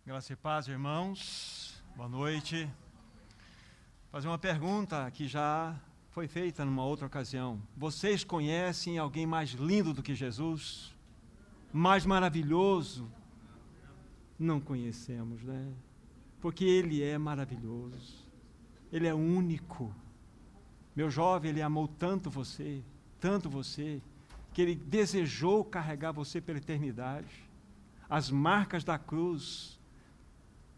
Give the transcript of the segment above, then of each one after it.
Graça e paz, irmãos. Boa noite. Vou fazer uma pergunta que já foi feita numa outra ocasião. Vocês conhecem alguém mais lindo do que Jesus? Mais maravilhoso? Não conhecemos, né? Porque Ele é maravilhoso. Ele é único. Meu jovem, Ele amou tanto você, que Ele desejou carregar você pela eternidade. As marcas da cruz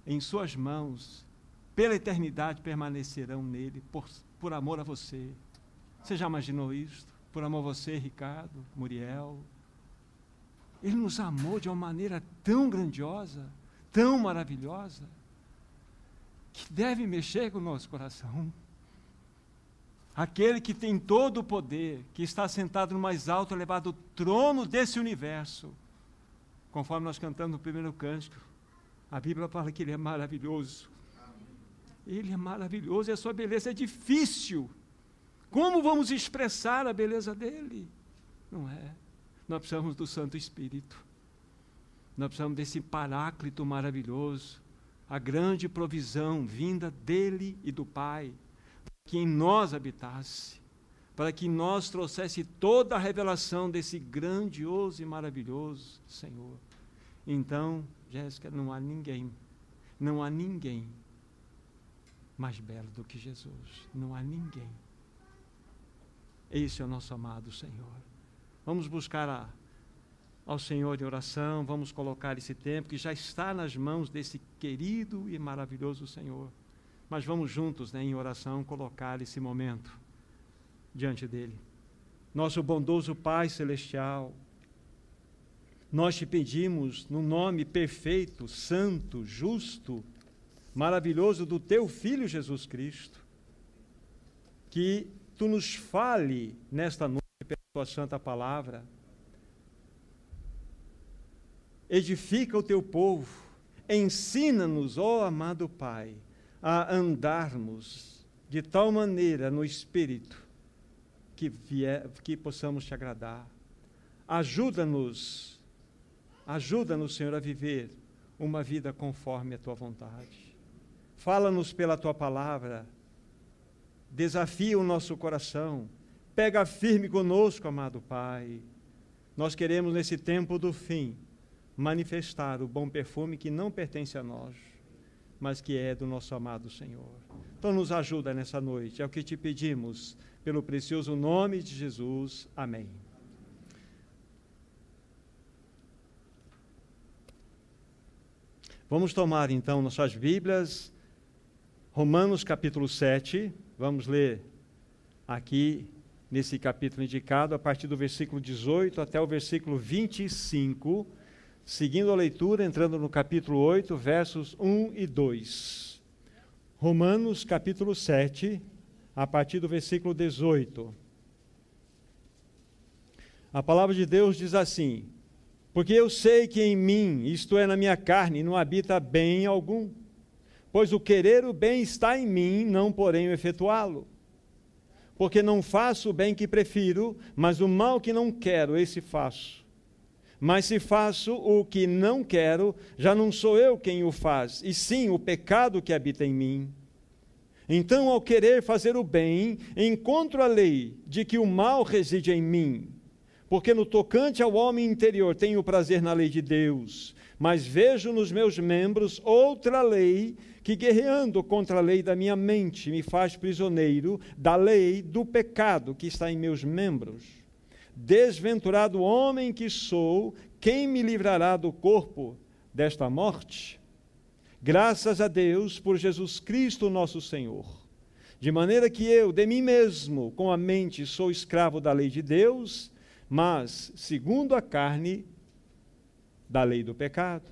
em suas mãos, pela eternidade, permanecerão nele, por amor a você. Você já imaginou isso? Por amor a você, Ricardo, Muriel. Ele nos amou de uma maneira tão grandiosa, tão maravilhosa, que deve mexer com o nosso coração. Aquele que tem todo o poder, que está sentado no mais alto, elevado trono desse universo, conforme nós cantamos no primeiro cântico, a Bíblia fala que Ele é maravilhoso. Ele é maravilhoso e a sua beleza é difícil. Como vamos expressar a beleza dEle? Não é? Nós precisamos do Santo Espírito. Nós precisamos desse Paráclito maravilhoso, a grande provisão vinda dEle e do Pai, que em nós habitasse, para que nós trouxesse toda a revelação desse grandioso e maravilhoso Senhor. Então, Jéssica, não há ninguém mais belo do que Jesus. Não há ninguém. Esse é o nosso amado Senhor. Vamos buscar ao Senhor em oração, vamos colocar esse tempo que já está nas mãos desse querido e maravilhoso Senhor. Mas vamos juntos, em oração, colocar esse momento diante dEle. Nosso bondoso Pai Celestial, nós te pedimos, no nome perfeito, santo, justo, maravilhoso do teu Filho Jesus Cristo, que tu nos fale nesta noite pela tua santa palavra, edifica o teu povo, ensina-nos, ó amado Pai, a andarmos de tal maneira no Espírito que possamos te agradar. Ajuda-nos, Senhor, a viver uma vida conforme a tua vontade. Fala-nos pela tua palavra, desafia o nosso coração, pega firme conosco, amado Pai. Nós queremos, nesse tempo do fim, manifestar o bom perfume que não pertence a nós, mas que é do nosso amado Senhor. Então nos ajuda nessa noite, é o que te pedimos, pelo precioso nome de Jesus. Amém. Vamos tomar então nossas Bíblias, Romanos capítulo 7, vamos ler aqui nesse capítulo indicado, a partir do versículo 18 até o versículo 25, seguindo a leitura, entrando no capítulo 8, versos 1 e 2. Romanos capítulo 7, a partir do versículo 18. A palavra de Deus diz assim: porque eu sei que em mim, isto é, na minha carne, não habita bem algum, pois o querer o bem está em mim, não porém o efetuá-lo. Porque não faço o bem que prefiro, mas o mal que não quero, esse faço. Mas se faço o que não quero, já não sou eu quem o faz, e sim o pecado que habita em mim. Então, ao querer fazer o bem, encontro a lei de que o mal reside em mim. Porque no tocante ao homem interior tenho prazer na lei de Deus, mas vejo nos meus membros outra lei que, guerreando contra a lei da minha mente, me faz prisioneiro da lei do pecado que está em meus membros. Desventurado homem que sou, quem me livrará do corpo desta morte? Graças a Deus por Jesus Cristo nosso Senhor. De maneira que eu, de mim mesmo, com a mente, sou escravo da lei de Deus, mas, segundo a carne, da lei do pecado.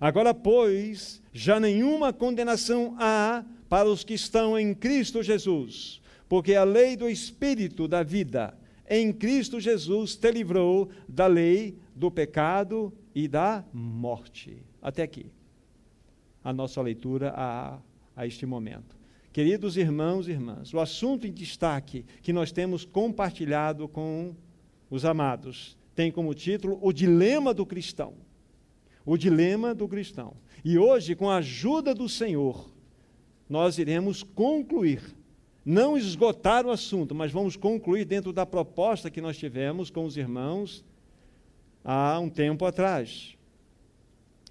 Agora, pois, já nenhuma condenação há para os que estão em Cristo Jesus, porque a lei do Espírito da vida em Cristo Jesus te livrou da lei do pecado e da morte. Até aqui, a nossa leitura a este momento. Queridos irmãos e irmãs, o assunto em destaque que nós temos compartilhado com os amados tem como título o dilema do cristão. o dilema do cristão. E hoje, com a ajuda do Senhor, nós iremos concluir, não esgotar o assunto, mas vamos concluir dentro da proposta que nós tivemos com os irmãos há um tempo atrás.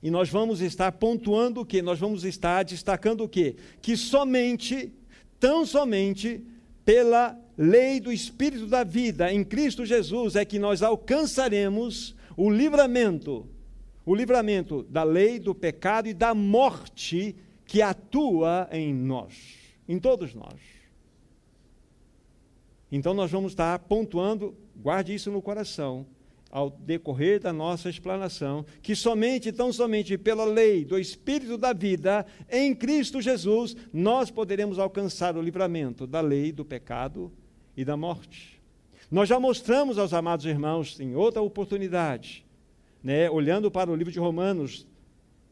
E nós vamos estar pontuando o quê? Nós vamos estar destacando o quê? Que somente, tão somente, pela lei do Espírito da vida em Cristo Jesus é que nós alcançaremos o livramento da lei, do pecado e da morte que atua em nós, em todos nós. Então nós vamos estar pontuando, guarde isso no coração, ao decorrer da nossa explanação, que somente, tão somente pela lei do Espírito da vida em Cristo Jesus, nós poderemos alcançar o livramento da lei, do pecado e da morte. Nós já mostramos aos amados irmãos, em outra oportunidade, olhando para o livro de Romanos,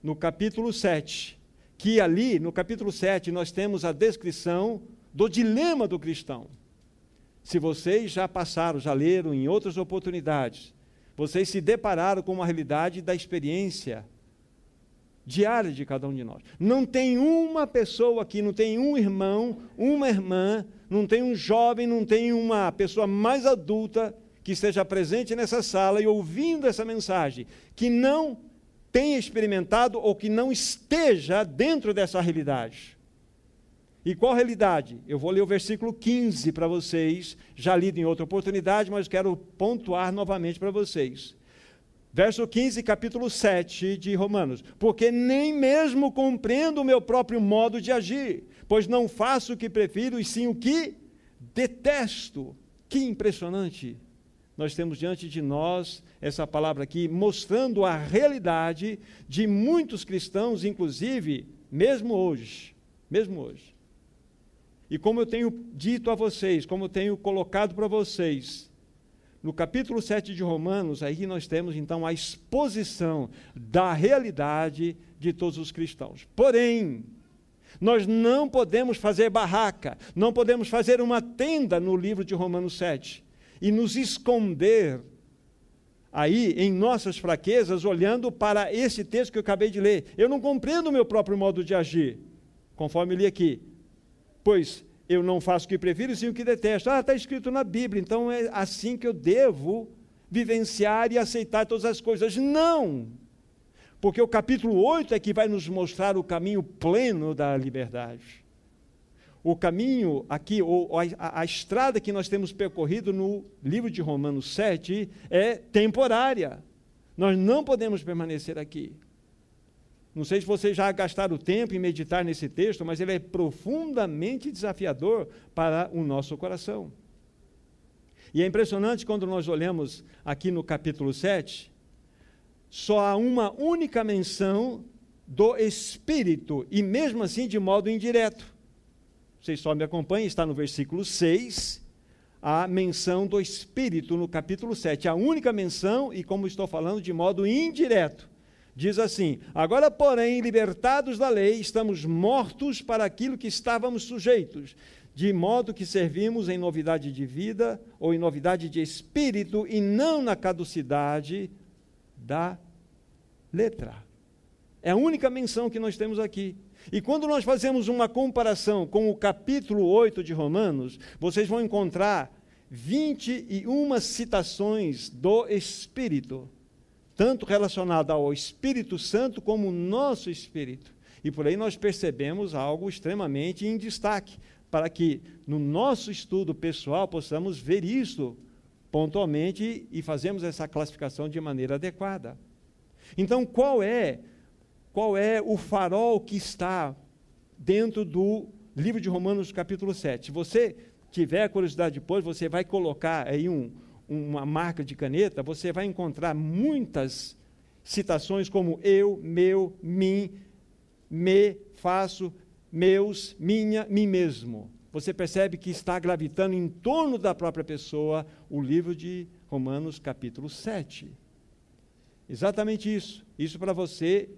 no capítulo 7, que ali, no capítulo 7, nós temos a descrição do dilema do cristão. Se vocês já passaram, já leram em outras oportunidades, vocês se depararam com uma realidade da experiência diária de cada um de nós. Não tem uma pessoa aqui, não tem um irmão, uma irmã, não tem um jovem, não tem uma pessoa mais adulta que esteja presente nessa sala e ouvindo essa mensagem, que não tenha experimentado ou que não esteja dentro dessa realidade. E qual realidade? Eu vou ler o versículo 15 para vocês, já lido em outra oportunidade, mas quero pontuar novamente para vocês. Verso 15, capítulo 7 de Romanos. Porque nem mesmo compreendo o meu próprio modo de agir, pois não faço o que prefiro, e sim o que detesto. Que impressionante! Nós temos diante de nós essa palavra aqui, mostrando a realidade de muitos cristãos, inclusive, mesmo hoje. E como eu tenho dito a vocês, como eu tenho colocado para vocês, no capítulo 7 de Romanos, aí nós temos então a exposição da realidade de todos os cristãos. Porém, nós não podemos fazer barraca, não podemos fazer uma tenda no livro de Romanos 7 e nos esconder aí em nossas fraquezas, olhando para esse texto que eu acabei de ler. Eu não compreendo o meu próprio modo de agir, conforme li aqui. Pois eu não faço o que prefiro, sim o que detesto. Está escrito na Bíblia, então é assim que eu devo vivenciar e aceitar todas as coisas. Não! Porque o capítulo 8 é que vai nos mostrar o caminho pleno da liberdade. O caminho aqui, a estrada que nós temos percorrido no livro de Romanos 7 é temporária. Nós não podemos permanecer aqui. Não sei se vocês já gastaram tempo em meditar nesse texto, mas ele é profundamente desafiador para o nosso coração. E é impressionante quando nós olhamos aqui no capítulo 7, só há uma única menção do Espírito, e mesmo assim de modo indireto. Vocês só me acompanhem, está no versículo 6, a menção do Espírito no capítulo 7. A única menção, e como estou falando, de modo indireto. Diz assim: agora, porém, libertados da lei, estamos mortos para aquilo que estávamos sujeitos, de modo que servimos em novidade de vida ou em novidade de espírito e não na caducidade da letra. É a única menção que nós temos aqui. E quando nós fazemos uma comparação com o capítulo 8 de Romanos, vocês vão encontrar 21 citações do Espírito, tanto relacionado ao Espírito Santo como o nosso espírito. E por aí nós percebemos algo extremamente em destaque, para que no nosso estudo pessoal possamos ver isso pontualmente e fazermos essa classificação de maneira adequada. Então, qual é o farol que está dentro do livro de Romanos, capítulo 7? Se você tiver curiosidade depois, você vai colocar aí uma marca de caneta, você vai encontrar muitas citações como eu, meu, mim, me, faço, meus, minha, mim mesmo. Você percebe que está gravitando em torno da própria pessoa o livro de Romanos, capítulo 7. Exatamente isso. Isso para você,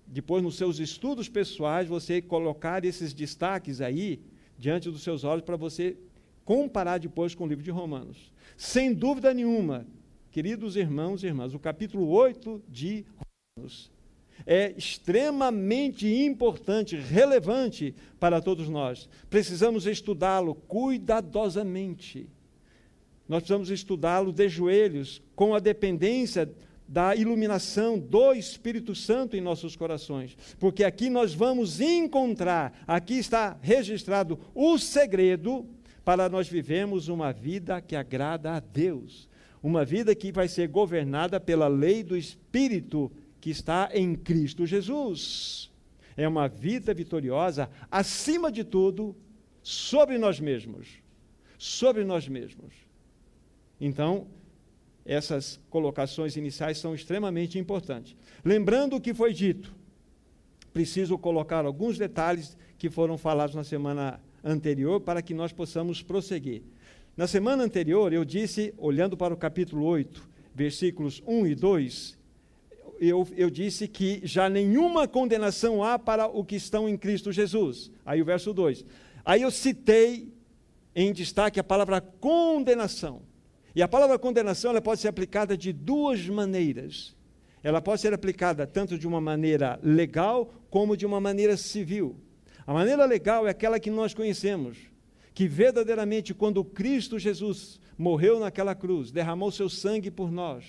depois nos seus estudos pessoais, você colocar esses destaques aí diante dos seus olhos para você comparar depois com o livro de Romanos. Sem dúvida nenhuma, queridos irmãos e irmãs, o capítulo 8 de Romanos é extremamente importante, relevante para todos nós. Precisamos estudá-lo cuidadosamente. Nós precisamos estudá-lo de joelhos, com a dependência da iluminação do Espírito Santo em nossos corações. Porque aqui nós vamos encontrar, aqui está registrado o segredo para nós vivermos uma vida que agrada a Deus. Uma vida que vai ser governada pela lei do Espírito que está em Cristo Jesus. É uma vida vitoriosa, acima de tudo, sobre nós mesmos. Sobre nós mesmos. Então, essas colocações iniciais são extremamente importantes. Lembrando o que foi dito, preciso colocar alguns detalhes que foram falados na semana anterior para que nós possamos prosseguir. Na semana anterior, eu disse, olhando para o capítulo 8, versículos 1 e 2, eu disse que já nenhuma condenação há para os que estão em Cristo Jesus. Aí o verso 2. Aí eu citei em destaque a palavra condenação. E a palavra condenação ela pode ser aplicada de duas maneiras. Ela pode ser aplicada tanto de uma maneira legal como de uma maneira civil. A maneira legal é aquela que nós conhecemos, que verdadeiramente quando Cristo Jesus morreu naquela cruz, derramou seu sangue por nós,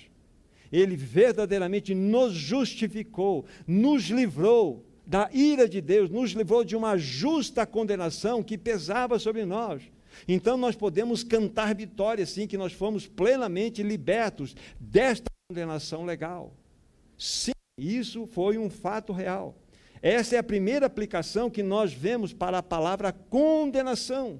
Ele verdadeiramente nos justificou, nos livrou da ira de Deus, nos livrou de uma justa condenação que pesava sobre nós. Então nós podemos cantar vitória, sim, que nós fomos plenamente libertos desta condenação legal. Sim, isso foi um fato real. Essa é a primeira aplicação que nós vemos para a palavra condenação.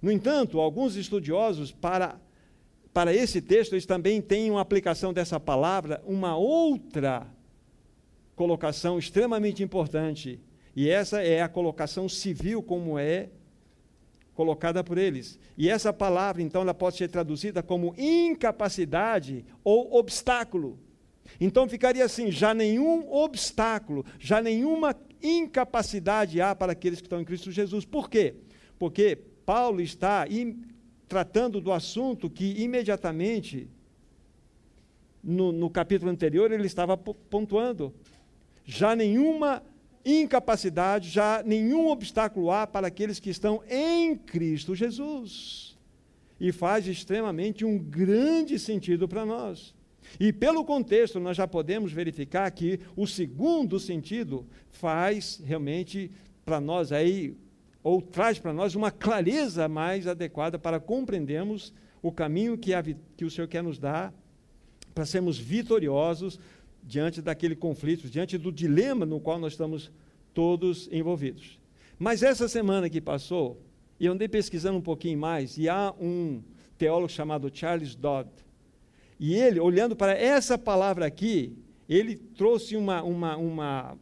No entanto, alguns estudiosos, para esse texto, eles também têm uma aplicação dessa palavra, uma outra colocação extremamente importante, e essa é a colocação civil, como é colocada por eles. E essa palavra, então, ela pode ser traduzida como incapacidade ou obstáculo. Então, ficaria assim, já nenhum obstáculo, já nenhuma incapacidade há para aqueles que estão em Cristo Jesus. Por quê? Porque Paulo está tratando do assunto que imediatamente, no capítulo anterior, ele estava pontuando. Já nenhuma incapacidade, já nenhum obstáculo há para aqueles que estão em Cristo Jesus. E faz extremamente um grande sentido para nós. E pelo contexto, nós já podemos verificar que o segundo sentido faz realmente para nós aí, ou traz para nós uma clareza mais adequada para compreendermos o caminho que o Senhor quer nos dar para sermos vitoriosos diante daquele conflito, diante do dilema no qual nós estamos todos envolvidos. Mas essa semana que passou, eu andei pesquisando um pouquinho mais, e há um teólogo chamado Charles Dodd, e ele, olhando para essa palavra aqui, ele trouxe uma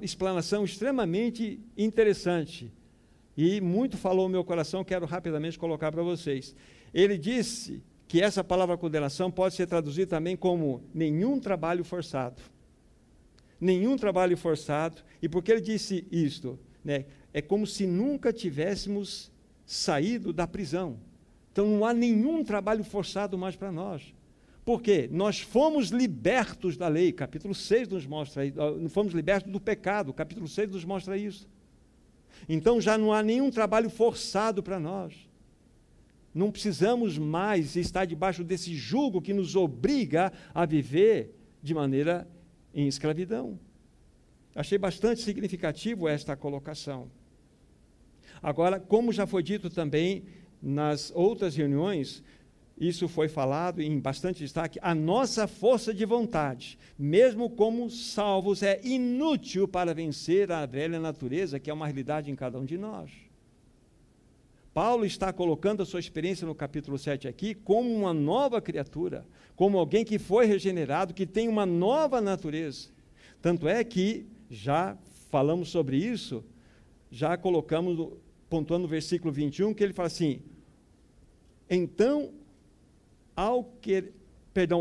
explanação extremamente interessante, e muito falou ao meu coração, quero rapidamente colocar para vocês. Ele disse que essa palavra condenação pode ser traduzida também como nenhum trabalho forçado. Nenhum trabalho forçado. E por que ele disse isto? Né? É como se nunca tivéssemos saído da prisão. Então não há nenhum trabalho forçado mais para nós. Por quê? Nós fomos libertos da lei, capítulo 6 nos mostra isso, fomos libertos do pecado, capítulo 6 nos mostra isso. Então já não há nenhum trabalho forçado para nós. Não precisamos mais estar debaixo desse jugo que nos obriga a viver de maneira em escravidão. Achei bastante significativo esta colocação. Agora, como já foi dito também nas outras reuniões, isso foi falado em bastante destaque, a nossa força de vontade, mesmo como salvos, é inútil para vencer a velha natureza, que é uma realidade em cada um de nós. Paulo está colocando a sua experiência no capítulo 7 aqui como uma nova criatura, como alguém que foi regenerado, que tem uma nova natureza. Tanto é que, já falamos sobre isso, já colocamos, pontuando no versículo 21, que ele fala assim, então,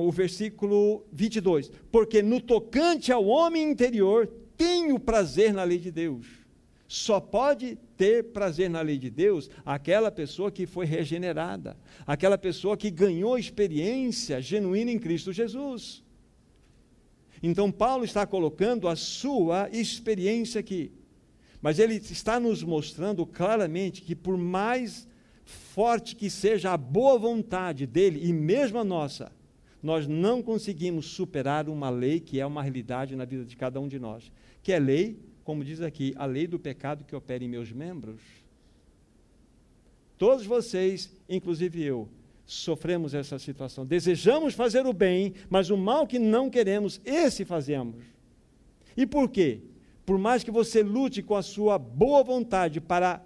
o versículo 22, porque no tocante ao homem interior, tenho prazer na lei de Deus. Só pode ter prazer na lei de Deus aquela pessoa que foi regenerada, aquela pessoa que ganhou experiência genuína em Cristo Jesus. Então, Paulo está colocando a sua experiência aqui. Mas ele está nos mostrando claramente que, por mais forte que seja a boa vontade dele, e mesmo a nossa, nós não conseguimos superar uma lei que é uma realidade na vida de cada um de nós. Que é lei, como diz aqui, a lei do pecado que opera em meus membros. Todos vocês, inclusive eu, sofremos essa situação. Desejamos fazer o bem, mas o mal que não queremos, esse fazemos. E por quê? Por mais que você lute com a sua boa vontade para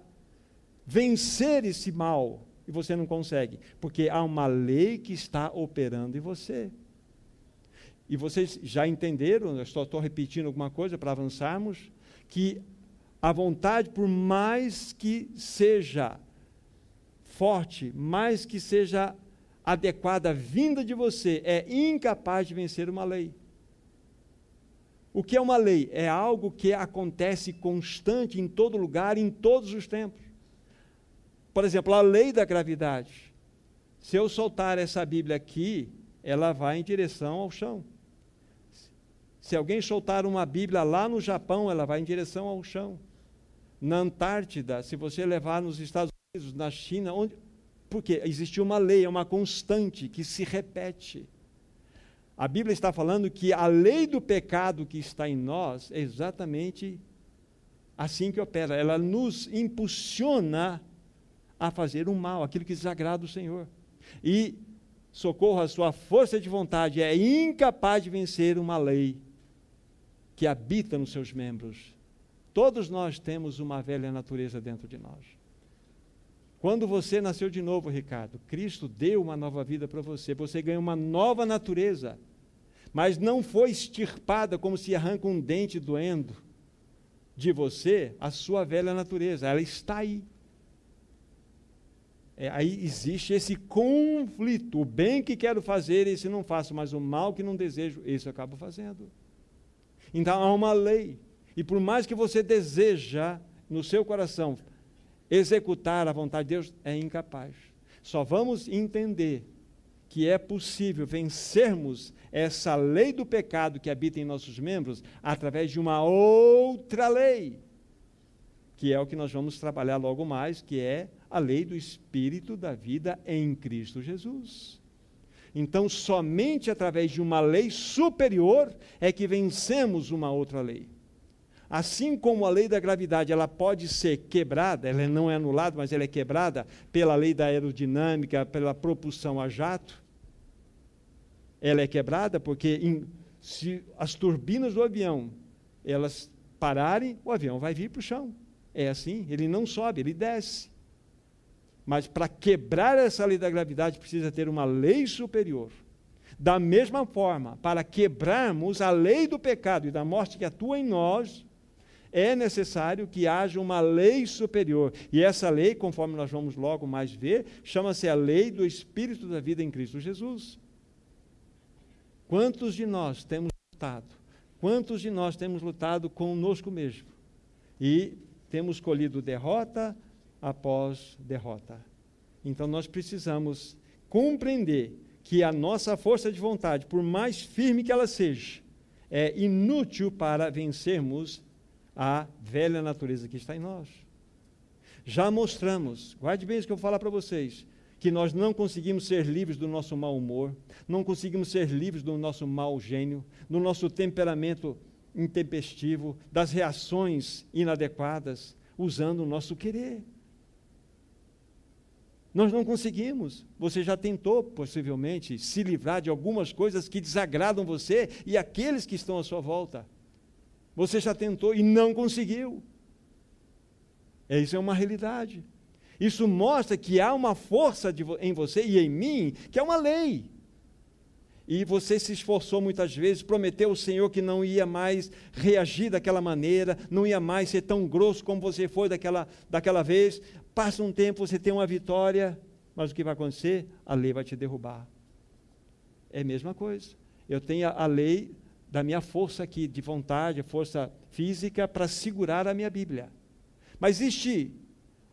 vencer esse mal, e você não consegue, porque há uma lei que está operando em você. E vocês já entenderam, eu estou repetindo alguma coisa para avançarmos, que a vontade, por mais que seja forte, mais que seja adequada, vinda de você, é incapaz de vencer uma lei. O que é uma lei? É algo que acontece constante em todo lugar, em todos os tempos. Por exemplo, a lei da gravidade. Se eu soltar essa Bíblia aqui, ela vai em direção ao chão. Se alguém soltar uma Bíblia lá no Japão, ela vai em direção ao chão. Na Antártida, se você levar nos Estados Unidos, na China, porque existe uma lei, é uma constante que se repete. A Bíblia está falando que a lei do pecado que está em nós é exatamente assim que opera. Ela nos impulsiona a fazer o mal, aquilo que desagrada o Senhor. E, socorro, a sua força de vontade é incapaz de vencer uma lei que habita nos seus membros. Todos nós temos uma velha natureza dentro de nós. Quando você nasceu de novo, Ricardo, Cristo deu uma nova vida para você, você ganhou uma nova natureza, mas não foi extirpada como se arranca um dente doendo de você, a sua velha natureza, ela está aí. Aí existe esse conflito, o bem que quero fazer, esse não faço, mas o mal que não desejo, esse eu acabo fazendo. Então há uma lei, e por mais que você deseja no seu coração executar a vontade de Deus, é incapaz. Só vamos entender que é possível vencermos essa lei do pecado que habita em nossos membros através de uma outra lei, que é o que nós vamos trabalhar logo mais, que é a lei do Espírito da vida em Cristo Jesus. Então, somente através de uma lei superior é que vencemos uma outra lei. Assim como a lei da gravidade, ela pode ser quebrada, ela não é anulada, mas ela é quebrada pela lei da aerodinâmica, pela propulsão a jato. Ela é quebrada porque se as turbinas do avião, elas pararem, o avião vai vir para o chão. É assim, ele não sobe, ele desce. Mas para quebrar essa lei da gravidade, precisa ter uma lei superior. Da mesma forma, para quebrarmos a lei do pecado e da morte que atua em nós, é necessário que haja uma lei superior. E essa lei, conforme nós vamos logo mais ver, chama-se a lei do Espírito da vida em Cristo Jesus. Quantos de nós temos lutado? Quantos de nós temos lutado conosco mesmo? E temos colhido derrota após derrota. Então nós precisamos compreender que a nossa força de vontade, por mais firme que ela seja, é inútil para vencermos a velha natureza que está em nós. Já mostramos, guarde bem isso que eu vou falar para vocês, que nós não conseguimos ser livres do nosso mau humor, não conseguimos ser livres do nosso mau gênio, do nosso temperamento intempestivo, das reações inadequadas, usando o nosso querer. Nós não conseguimos. Você já tentou, possivelmente, se livrar de algumas coisas que desagradam você e aqueles que estão à sua volta. Você já tentou e não conseguiu. Isso é uma realidade. Isso mostra que há uma força em você e em mim, que é uma lei. E você se esforçou muitas vezes, prometeu ao Senhor que não ia mais reagir daquela maneira, não ia mais ser tão grosso como você foi daquela vez. Passa um tempo, você tem uma vitória, mas o que vai acontecer? A lei vai te derrubar. É a mesma coisa. Eu tenho a lei da minha força aqui, de vontade, força física, para segurar a minha Bíblia. Mas existe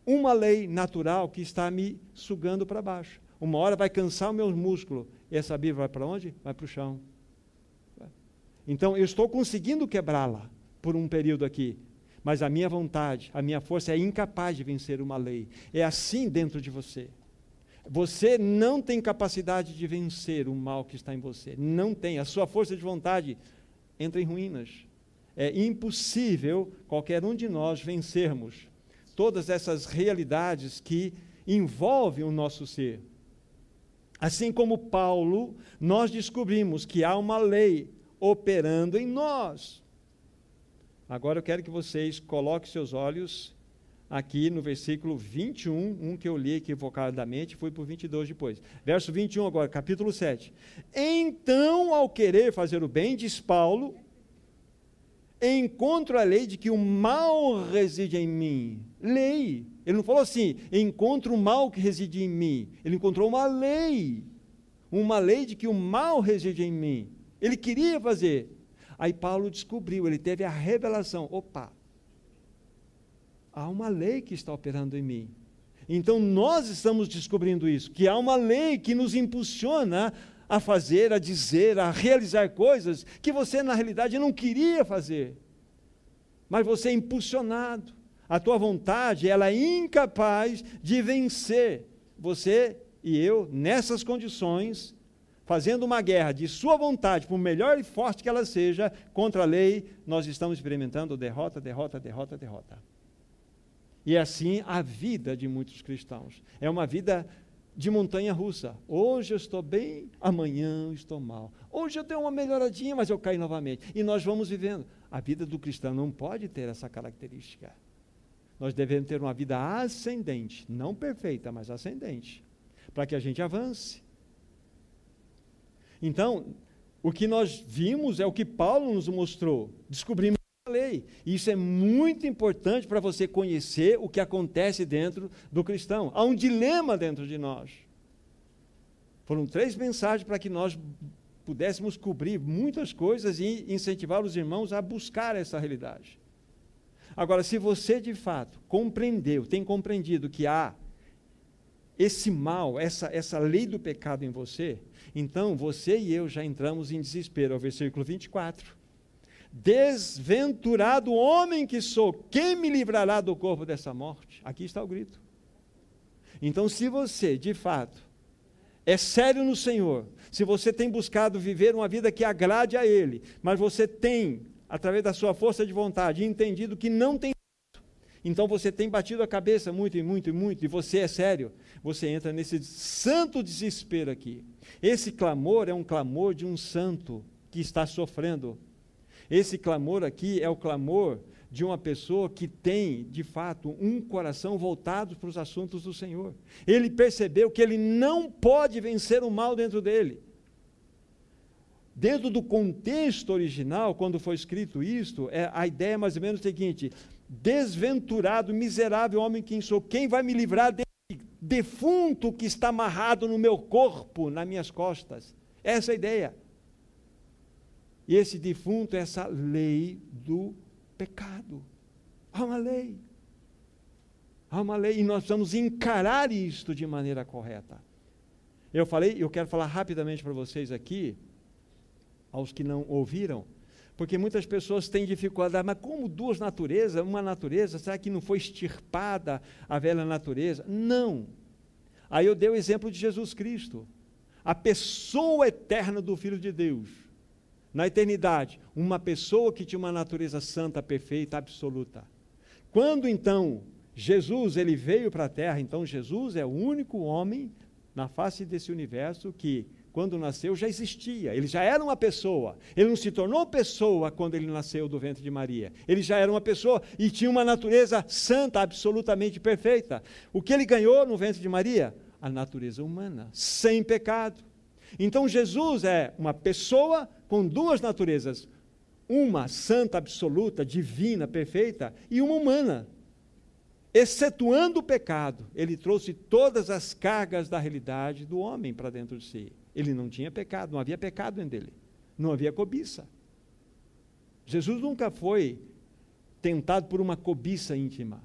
uma lei natural que está me sugando para baixo. Uma hora vai cansar o meu músculo. E essa Bíblia vai para onde? Vai para o chão. Então, eu estou conseguindo quebrá-la por um período aqui, mas a minha vontade, a minha força é incapaz de vencer uma lei. É assim dentro de você. Você não tem capacidade de vencer o mal que está em você. Não tem. A sua força de vontade entra em ruínas. É impossível qualquer um de nós vencermos todas essas realidades que envolvem o nosso ser. Assim como Paulo, nós descobrimos que há uma lei operando em nós. Agora eu quero que vocês coloquem seus olhos aqui no versículo 21, um que eu li equivocadamente, fui para o 22 depois. Verso 21 agora, capítulo 7. Então, ao querer fazer o bem, diz Paulo, encontro a lei de que o mal reside em mim. Lei. Ele não falou assim, encontro o mal que reside em mim. Ele encontrou uma lei de que o mal reside em mim. Ele queria fazer. Aí Paulo descobriu, ele teve a revelação, opa, há uma lei que está operando em mim. Então nós estamos descobrindo isso, que há uma lei que nos impulsiona a fazer, a dizer, a realizar coisas que você na realidade não queria fazer. Mas você é impulsionado. A tua vontade, ela é incapaz de vencer. Você e eu, nessas condições, fazendo uma guerra de sua vontade, por melhor e forte que ela seja, contra a lei, nós estamos experimentando derrota, derrota, derrota, derrota. E é assim a vida de muitos cristãos. É uma vida de montanha-russa. Hoje eu estou bem, amanhã eu estou mal. Hoje eu dei uma melhoradinha, mas eu caí novamente. E nós vamos vivendo. A vida do cristão não pode ter essa característica. Nós devemos ter uma vida ascendente, não perfeita, mas ascendente, para que a gente avance. Então, o que nós vimos é o que Paulo nos mostrou. Descobrimos a lei. E isso é muito importante para você conhecer o que acontece dentro do cristão. Há um dilema dentro de nós. Foram 3 mensagens para que nós pudéssemos cobrir muitas coisas e incentivar os irmãos a buscar essa realidade. Agora, se você de fato compreendeu, tem compreendido que há esse mal, essa lei do pecado em você, então você e eu já entramos em desespero. É o versículo 24. Desventurado homem que sou, quem me livrará do corpo dessa morte? Aqui está o grito. Então, se você, de fato, é sério no Senhor, se você tem buscado viver uma vida que agrade a Ele, mas você tem, através da sua força de vontade, entendido que não tem jeito, então você tem batido a cabeça muito, e você é sério, você entra nesse santo desespero aqui. Esse clamor é um clamor de um santo que está sofrendo. Esse clamor aqui é o clamor de uma pessoa que tem, de fato, um coração voltado para os assuntos do Senhor. Ele percebeu que ele não pode vencer o mal dentro dele. Dentro do contexto original, quando foi escrito isto, a ideia é mais ou menos a seguinte: desventurado, miserável homem quem sou, quem vai me livrar desse defunto que está amarrado no meu corpo, nas minhas costas? Essa é a ideia. E esse defunto é essa lei do pecado. Há uma lei. Há uma lei, e nós precisamos encarar isto de maneira correta. Eu quero falar rapidamente para vocês aqui, aos que não ouviram, porque muitas pessoas têm dificuldade, mas como duas naturezas, uma natureza, será que não foi extirpada a velha natureza? Não. Aí eu dei o exemplo de Jesus Cristo, a pessoa eterna do Filho de Deus. Na eternidade, uma pessoa que tinha uma natureza santa, perfeita, absoluta. Quando então Jesus ele veio para a terra, então Jesus é o único homem na face desse universo que, quando nasceu, já existia. Ele já era uma pessoa. Ele não se tornou pessoa quando ele nasceu do ventre de Maria. Ele já era uma pessoa e tinha uma natureza santa, absolutamente perfeita. O que ele ganhou no ventre de Maria? A natureza humana, sem pecado. Então Jesus é uma pessoa com duas naturezas, uma santa, absoluta, divina, perfeita, e uma humana. Excetuando o pecado, ele trouxe todas as cargas da realidade do homem para dentro de si. Ele não tinha pecado, não havia pecado dentro dele, não havia cobiça. Jesus nunca foi tentado por uma cobiça íntima.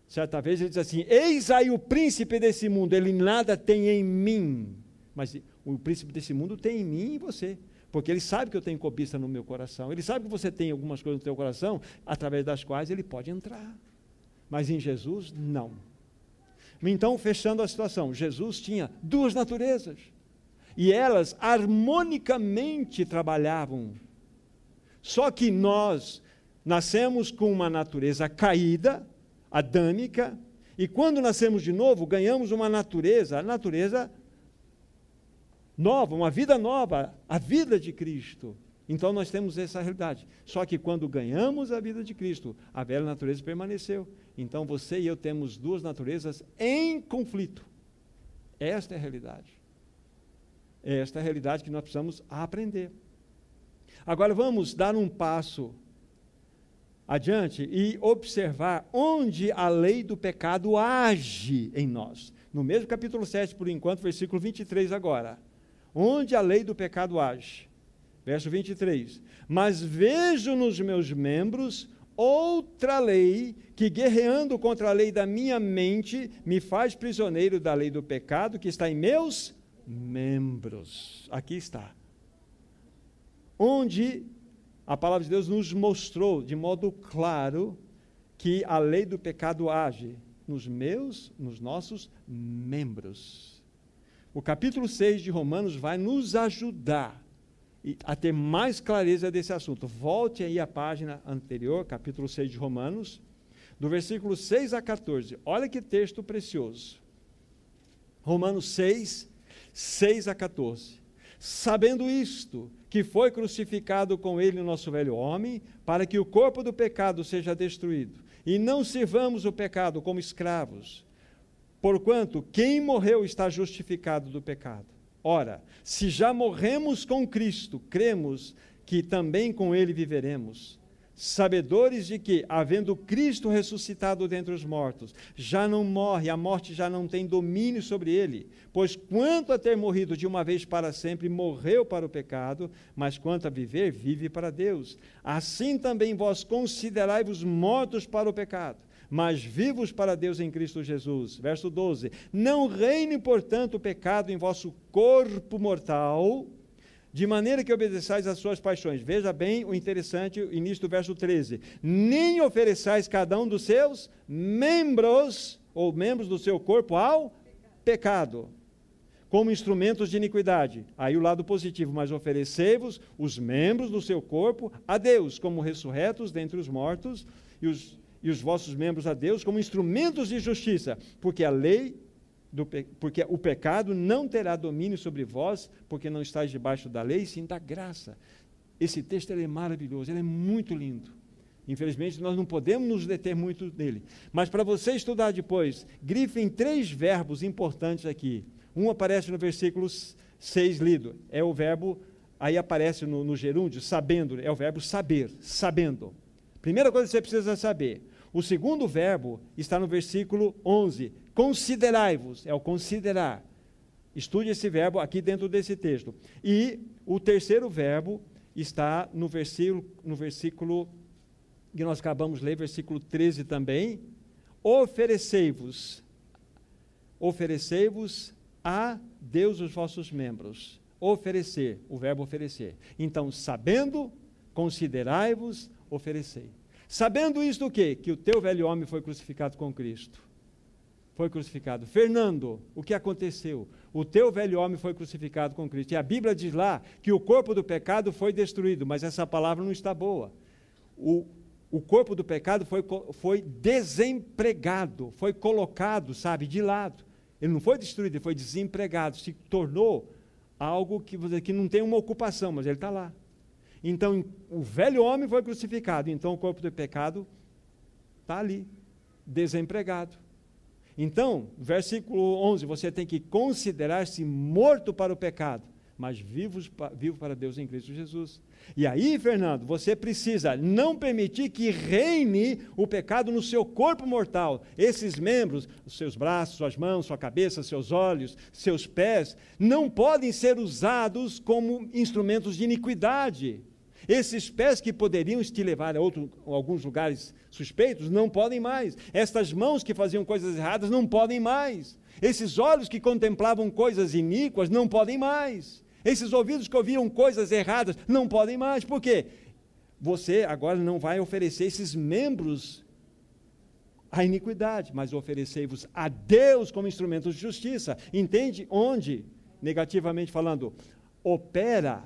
Certa vez ele diz assim: eis aí o príncipe desse mundo, ele nada tem em mim, mas o príncipe desse mundo tem em mim e você. Porque Ele sabe que eu tenho cobiça no meu coração. Ele sabe que você tem algumas coisas no teu coração, através das quais Ele pode entrar. Mas em Jesus, não. Então, fechando a situação, Jesus tinha duas naturezas. E elas harmonicamente trabalhavam. Só que nós nascemos com uma natureza caída, adâmica, e quando nascemos de novo, ganhamos uma natureza, a natureza nova, uma vida nova, a vida de Cristo. Então nós temos essa realidade. Só que quando ganhamos a vida de Cristo, a velha natureza permaneceu. Então você e eu temos duas naturezas em conflito. Esta é a realidade. Esta é a realidade que nós precisamos aprender. Agora vamos dar um passo adiante e observar onde a lei do pecado age em nós. No mesmo capítulo 7, por enquanto, versículo 23 agora. Onde a lei do pecado age. Verso 23. Mas vejo nos meus membros outra lei que, guerreando contra a lei da minha mente, me faz prisioneiro da lei do pecado que está em meus membros. Aqui está. Onde a palavra de Deus nos mostrou de modo claro que a lei do pecado age nos nossos membros. O capítulo 6 de Romanos vai nos ajudar a ter mais clareza desse assunto. Volte aí à página anterior, capítulo 6 de Romanos, do versículo 6 a 14. Olha que texto precioso. Romanos 6, 6 a 14. Sabendo isto, que foi crucificado com ele o nosso velho homem, para que o corpo do pecado seja destruído, e não sirvamos o pecado como escravos, porquanto quem morreu está justificado do pecado. Ora, se já morremos com Cristo, cremos que também com ele viveremos, sabedores de que, havendo Cristo ressuscitado dentre os mortos, já não morre, a morte já não tem domínio sobre ele, pois quanto a ter morrido de uma vez para sempre, morreu para o pecado, mas quanto a viver, vive para Deus. Assim também vós considerai-vos mortos para o pecado, mas vivos para Deus em Cristo Jesus. Verso 12. Não reine, portanto, o pecado em vosso corpo mortal, de maneira que obedeçais às suas paixões. Veja bem o interessante, o início do verso 13. Nem ofereçais cada um dos seus membros, ou membros do seu corpo, ao pecado, como instrumentos de iniquidade. Aí o lado positivo, mas oferecei-vos os membros do seu corpo a Deus, como ressurretos dentre os mortos, e os vossos membros a Deus, como instrumentos de justiça, porque porque o pecado não terá domínio sobre vós, porque não estáis debaixo da lei, sim da graça. Esse texto ele é maravilhoso, ele é muito lindo. Infelizmente, nós não podemos nos deter muito nele. Mas para você estudar depois, grifem 3 verbos importantes aqui. Um aparece no versículo 6 lido, é o verbo, aí aparece no gerúndio, sabendo, é o verbo saber, sabendo. Primeira coisa que você precisa saber. O segundo verbo está no versículo 11, considerai-vos, é o considerar. Estude esse verbo aqui dentro desse texto. E o terceiro verbo está no versículo que nós acabamos de ler, versículo 13 também, oferecei-vos a Deus os vossos membros. Oferecer, o verbo oferecer. Então, sabendo, considerai-vos, oferecei. Sabendo isto o quê? Que o teu velho homem foi crucificado com Cristo. Foi crucificado. Fernando, o que aconteceu? O teu velho homem foi crucificado com Cristo. E a Bíblia diz lá que o corpo do pecado foi destruído, mas essa palavra não está boa. O corpo do pecado foi desempregado, foi colocado, de lado. Ele não foi destruído, ele foi desempregado, se tornou algo que não tem uma ocupação, mas ele está lá. Então, o velho homem foi crucificado, então o corpo do pecado está ali, desempregado. Então, versículo 11, você tem que considerar-se morto para o pecado, mas vivo para Deus em Cristo Jesus. E aí, Fernando, você precisa não permitir que reine o pecado no seu corpo mortal. Esses membros, os seus braços, suas mãos, sua cabeça, seus olhos, seus pés, não podem ser usados como instrumentos de iniquidade. Esses pés que poderiam te levar a alguns lugares suspeitos, não podem mais. Estas mãos que faziam coisas erradas, não podem mais. Esses olhos que contemplavam coisas iníquas, não podem mais. Esses ouvidos que ouviam coisas erradas não podem mais. Por quê? Você agora não vai oferecer esses membros à iniquidade, mas oferecei-vos a Deus como instrumentos de justiça. Entende onde, negativamente falando, opera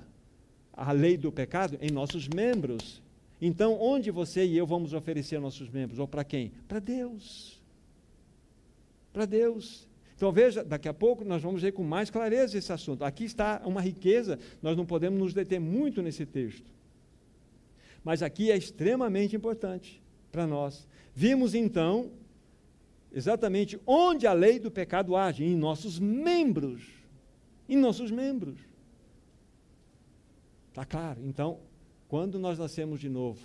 a lei do pecado? Em nossos membros. Então, onde você e eu vamos oferecer nossos membros? Ou para quem? Para Deus. Para Deus. Então, veja, daqui a pouco nós vamos ver com mais clareza esse assunto. Aqui está uma riqueza, nós não podemos nos deter muito nesse texto. Mas aqui é extremamente importante para nós. Vimos, então, exatamente onde a lei do pecado age, em nossos membros. Em nossos membros. Está claro? Então, quando nós nascemos de novo,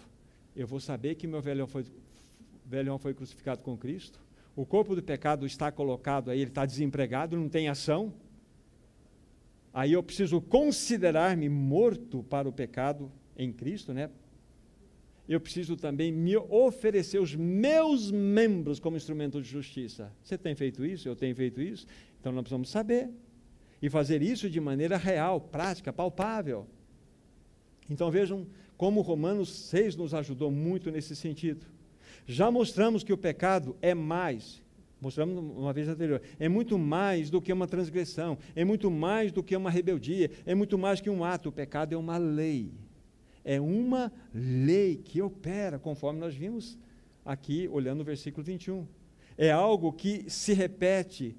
eu vou saber que meu velhão foi crucificado com Cristo, o corpo do pecado está colocado aí, ele está desempregado, não tem ação. Aí eu preciso considerar-me morto para o pecado em Cristo, né? Eu preciso também me oferecer os meus membros como instrumento de justiça. Você tem feito isso? Eu tenho feito isso? Então nós precisamos saber. E fazer isso de maneira real, prática, palpável. Então vejam como Romanos 6 nos ajudou muito nesse sentido. Já mostramos que o pecado é mais, mostramos uma vez anterior, é muito mais do que uma transgressão, é muito mais do que uma rebeldia, é muito mais que um ato. O pecado é uma lei. É uma lei que opera, conforme nós vimos aqui, olhando o versículo 21. É algo que se repete,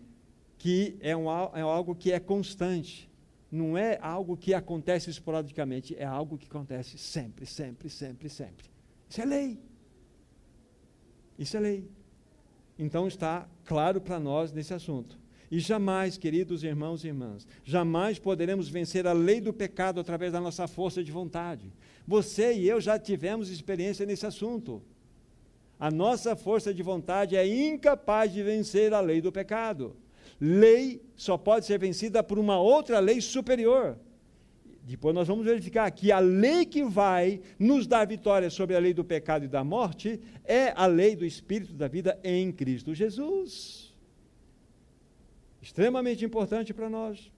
que é algo que é constante. Não é algo que acontece esporadicamente, é algo que acontece sempre, sempre, sempre, sempre. Isso é lei. Isso é lei. Então está claro para nós nesse assunto. E jamais, queridos irmãos e irmãs, jamais poderemos vencer a lei do pecado através da nossa força de vontade. Você e eu já tivemos experiência nesse assunto. A nossa força de vontade é incapaz de vencer a lei do pecado. Lei só pode ser vencida por uma outra lei superior. Depois nós vamos verificar que a lei que vai nos dar vitória sobre a lei do pecado e da morte é a lei do Espírito da vida em Cristo Jesus. Extremamente importante para nós.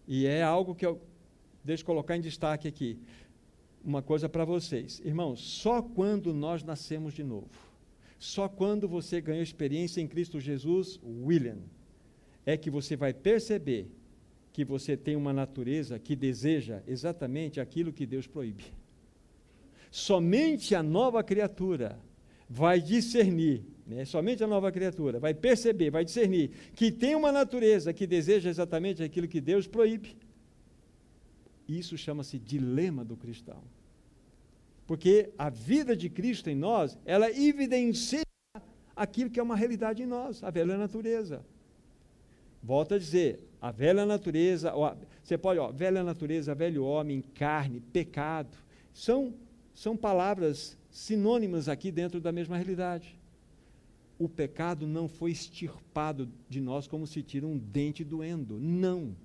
E é algo que deixa eu colocar em destaque aqui. Uma coisa para vocês. Irmãos, só quando nós nascemos de novo, só quando você ganhou experiência em Cristo Jesus, William, é que você vai perceber que você tem uma natureza que deseja exatamente aquilo que Deus proíbe. Somente a nova criatura vai discernir, somente a nova criatura vai perceber, vai discernir que tem uma natureza que deseja exatamente aquilo que Deus proíbe. Isso chama-se dilema do cristão. Porque a vida de Cristo em nós, ela evidencia aquilo que é uma realidade em nós, a velha natureza. Volto a dizer, a velha natureza, você pode, velha natureza, velho homem, carne, pecado, são palavras sinônimas aqui dentro da mesma realidade. O pecado não foi extirpado de nós como se tira um dente doendo, não.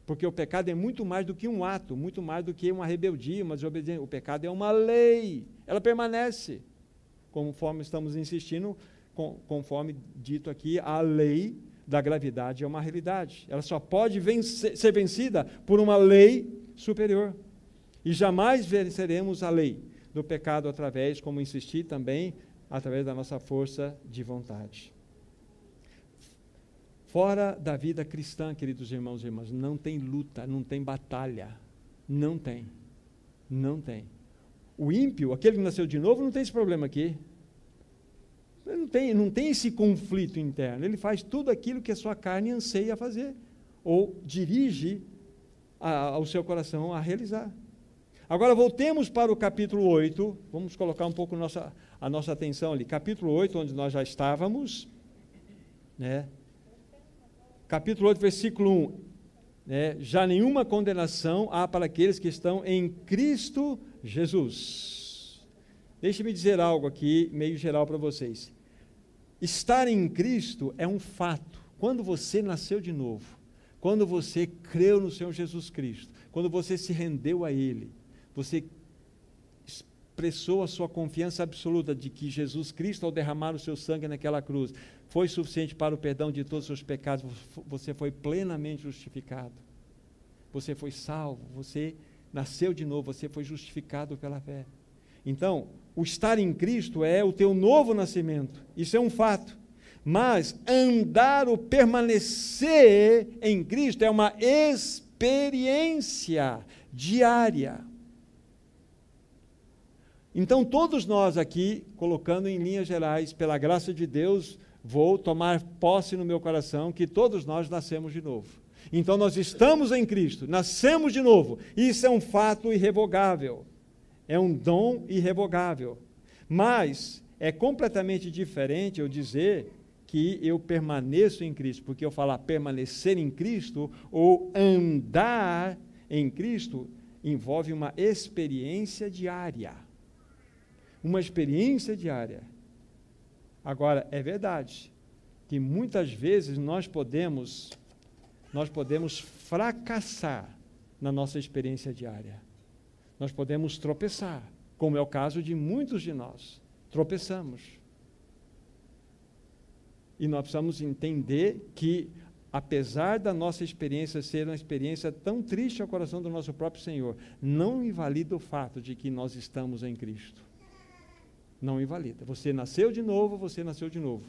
Porque o pecado é muito mais do que um ato, muito mais do que uma rebeldia, uma desobediência. O pecado é uma lei, ela permanece. Conforme estamos insistindo, conforme dito aqui, a lei da gravidade é uma realidade. Ela só pode ser vencida por uma lei superior. E jamais venceremos a lei do pecado através, como insisti também, através da nossa força de vontade. Fora da vida cristã, queridos irmãos e irmãs, não tem luta, não tem batalha. Não tem. Não tem. O ímpio, aquele que nasceu de novo, não tem esse problema aqui. Ele não tem esse conflito interno. Ele faz tudo aquilo que a sua carne anseia fazer, ou dirige ao seu coração a realizar. Agora voltemos para o capítulo 8, vamos colocar um pouco a nossa atenção ali. Capítulo 8, onde nós já estávamos, né? Capítulo 8, versículo 1. Já nenhuma condenação há para aqueles que estão em Cristo Jesus. Deixe-me dizer algo aqui, meio geral para vocês. Estar em Cristo é um fato. Quando você nasceu de novo, quando você creu no Senhor Jesus Cristo, quando você se rendeu a Ele, você expressou a sua confiança absoluta de que Jesus Cristo, ao derramar o seu sangue naquela cruz, foi suficiente para o perdão de todos os seus pecados, você foi plenamente justificado. Você foi salvo, você nasceu de novo, você foi justificado pela fé. Então, o estar em Cristo é o teu novo nascimento, isso é um fato. Mas andar ou permanecer em Cristo é uma experiência diária. Então, todos nós aqui, colocando em linhas gerais, pela graça de Deus, vou tomar posse no meu coração que todos nós nascemos de novo. Então, nós estamos em Cristo, nascemos de novo. Isso é um fato irrevogável. É um dom irrevogável. Mas é completamente diferente eu dizer que eu permaneço em Cristo, porque eu falar permanecer em Cristo ou andar em Cristo envolve uma experiência diária. Uma experiência diária. Agora, é verdade que muitas vezes nós podemos fracassar na nossa experiência diária. Nós podemos tropeçar, como é o caso de muitos de nós. Tropeçamos. E nós precisamos entender que, apesar da nossa experiência ser uma experiência tão triste ao coração do nosso próprio Senhor, não invalida o fato de que nós estamos em Cristo. Não invalida. Você nasceu de novo, você nasceu de novo.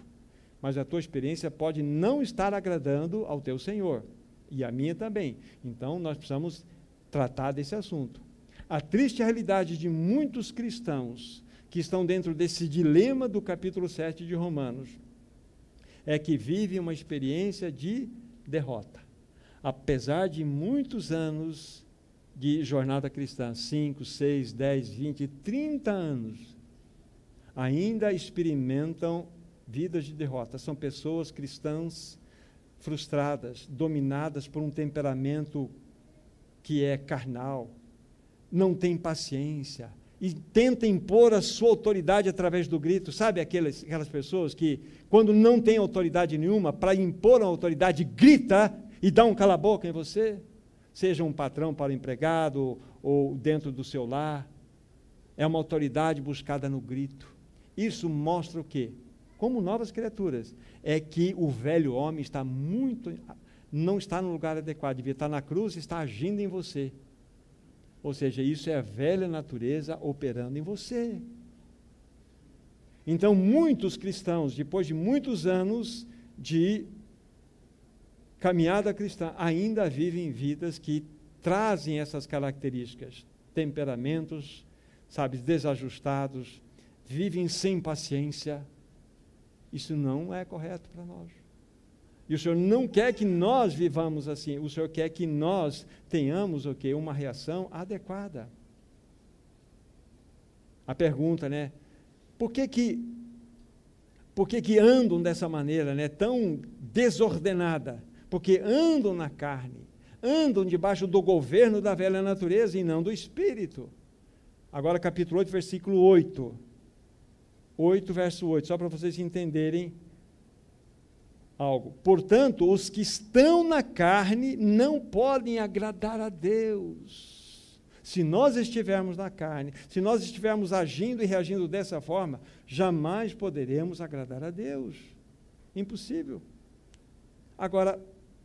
Mas a tua experiência pode não estar agradando ao teu Senhor. E a minha também. Então, nós precisamos tratar desse assunto. A triste realidade de muitos cristãos que estão dentro desse dilema do capítulo 7 de Romanos é que vivem uma experiência de derrota. Apesar de muitos anos de jornada cristã, 5, 6, 10, 20, 30 anos, ainda experimentam vidas de derrota. São pessoas cristãs frustradas, dominadas por um temperamento que é carnal, não tem paciência e tenta impor a sua autoridade através do grito. Sabe aquelas pessoas que, quando não tem autoridade nenhuma, para impor a autoridade, grita e dá um cala-boca em você? Seja um patrão para o empregado ou dentro do seu lar. É uma autoridade buscada no grito. Isso mostra o quê? Como novas criaturas, é que o velho homem não está no lugar adequado, devia estar na cruz e está agindo em você. Ou seja, isso é a velha natureza operando em você. Então, muitos cristãos, depois de muitos anos de caminhada cristã, ainda vivem vidas que trazem essas características, temperamentos, desajustados, vivem sem paciência. Isso não é correto para nós. E o Senhor não quer que nós vivamos assim. O Senhor quer que nós tenhamos uma reação adequada. A pergunta, por que andam dessa maneira, tão desordenada? Porque andam na carne, andam debaixo do governo da velha natureza e não do Espírito. Agora, capítulo 8, versículo 8. 8, verso 8, só para vocês entenderem algo. Portanto, os que estão na carne não podem agradar a Deus. Se nós estivermos na carne, se nós estivermos agindo e reagindo dessa forma, jamais poderemos agradar a Deus. Impossível. Agora,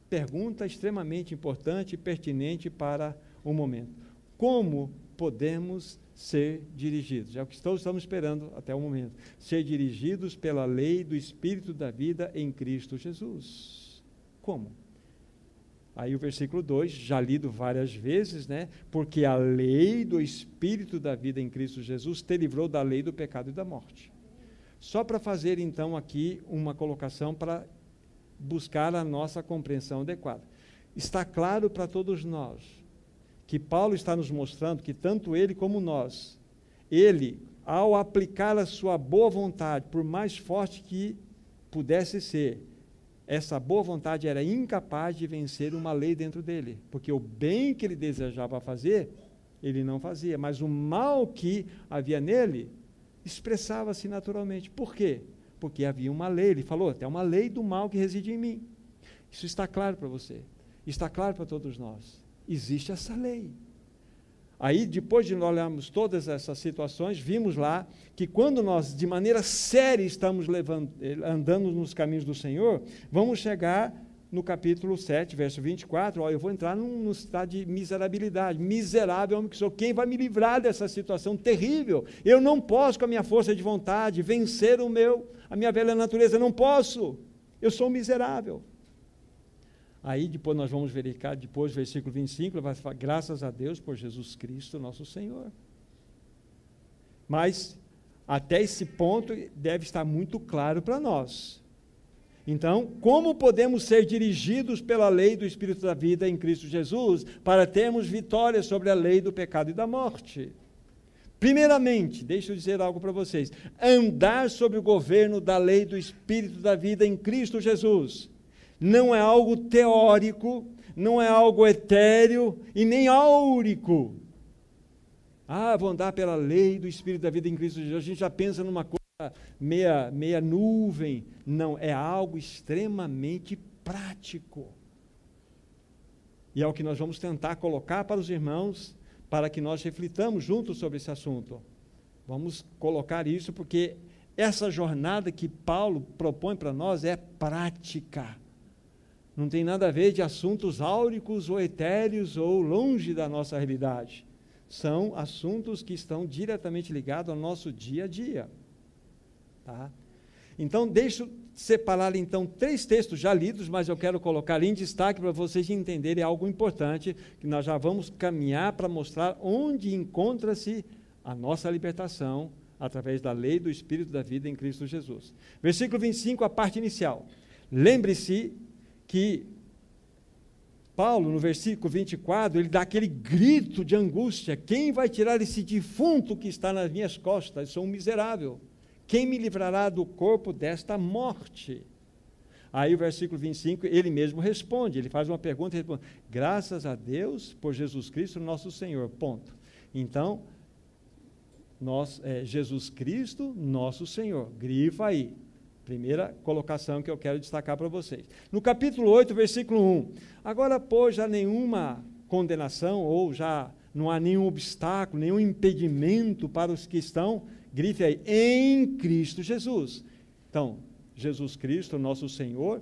pergunta extremamente importante e pertinente para o momento. Como podemos ser dirigidos? É o que estamos esperando até o momento. Ser dirigidos pela lei do Espírito da vida em Cristo Jesus. Como? Aí o versículo 2, já lido várias vezes, porque a lei do Espírito da vida em Cristo Jesus te livrou da lei do pecado e da morte. Só para fazer então aqui uma colocação para buscar a nossa compreensão adequada. Está claro para todos nós que Paulo está nos mostrando que tanto ele como nós, ele, ao aplicar a sua boa vontade, por mais forte que pudesse ser, essa boa vontade era incapaz de vencer uma lei dentro dele, porque o bem que ele desejava fazer, ele não fazia, mas o mal que havia nele, expressava-se naturalmente. Por quê? Porque havia uma lei, ele falou, até uma lei do mal que reside em mim. Isso está claro para você, está claro para todos nós. Existe essa lei. Aí, depois de nós olharmos todas essas situações, vimos lá que quando nós, de maneira séria, estamos andando nos caminhos do Senhor, vamos chegar no capítulo 7, verso 24, eu vou entrar num estado de miserabilidade. Miserável homem que sou, quem vai me livrar dessa situação terrível? Eu não posso, com a minha força de vontade, vencer a minha velha natureza, não posso. Eu sou miserável. Aí depois nós vamos verificar, depois, versículo 25, ele vai falar, graças a Deus por Jesus Cristo, nosso Senhor. Mas, até esse ponto, deve estar muito claro para nós. Então, como podemos ser dirigidos pela lei do Espírito da vida em Cristo Jesus, para termos vitória sobre a lei do pecado e da morte? Primeiramente, deixa eu dizer algo para vocês, andar sob o governo da lei do Espírito da vida em Cristo Jesus. Não é algo teórico, não é algo etéreo e nem áurico. Vou andar pela lei do Espírito da vida em Cristo Jesus. A gente já pensa numa coisa meia nuvem. Não, é algo extremamente prático. E é o que nós vamos tentar colocar para os irmãos, para que nós reflitamos juntos sobre esse assunto. Vamos colocar isso porque essa jornada que Paulo propõe para nós é prática. Não tem nada a ver de assuntos áuricos ou etéreos ou longe da nossa realidade. São assuntos que estão diretamente ligados ao nosso dia a dia. Tá? Então, deixa eu separar então 3 textos já lidos, mas eu quero colocar em destaque para vocês entenderem algo importante, que nós já vamos caminhar para mostrar onde encontra-se a nossa libertação através da lei do Espírito da vida em Cristo Jesus. Versículo 25, a parte inicial. Lembre-se que Paulo, no versículo 24, ele dá aquele grito de angústia, quem vai tirar esse defunto que está nas minhas costas? Sou um miserável. Quem me livrará do corpo desta morte? Aí o versículo 25, ele mesmo responde, ele faz uma pergunta e responde, graças a Deus por Jesus Cristo nosso Senhor, ponto. Então, Jesus Cristo nosso Senhor, grifa aí. Primeira colocação que eu quero destacar para vocês. No capítulo 8, versículo 1. Agora, pois, já nenhuma condenação, ou já não há nenhum obstáculo, nenhum impedimento para os que estão, grife aí, em Cristo Jesus. Então, Jesus Cristo, nosso Senhor.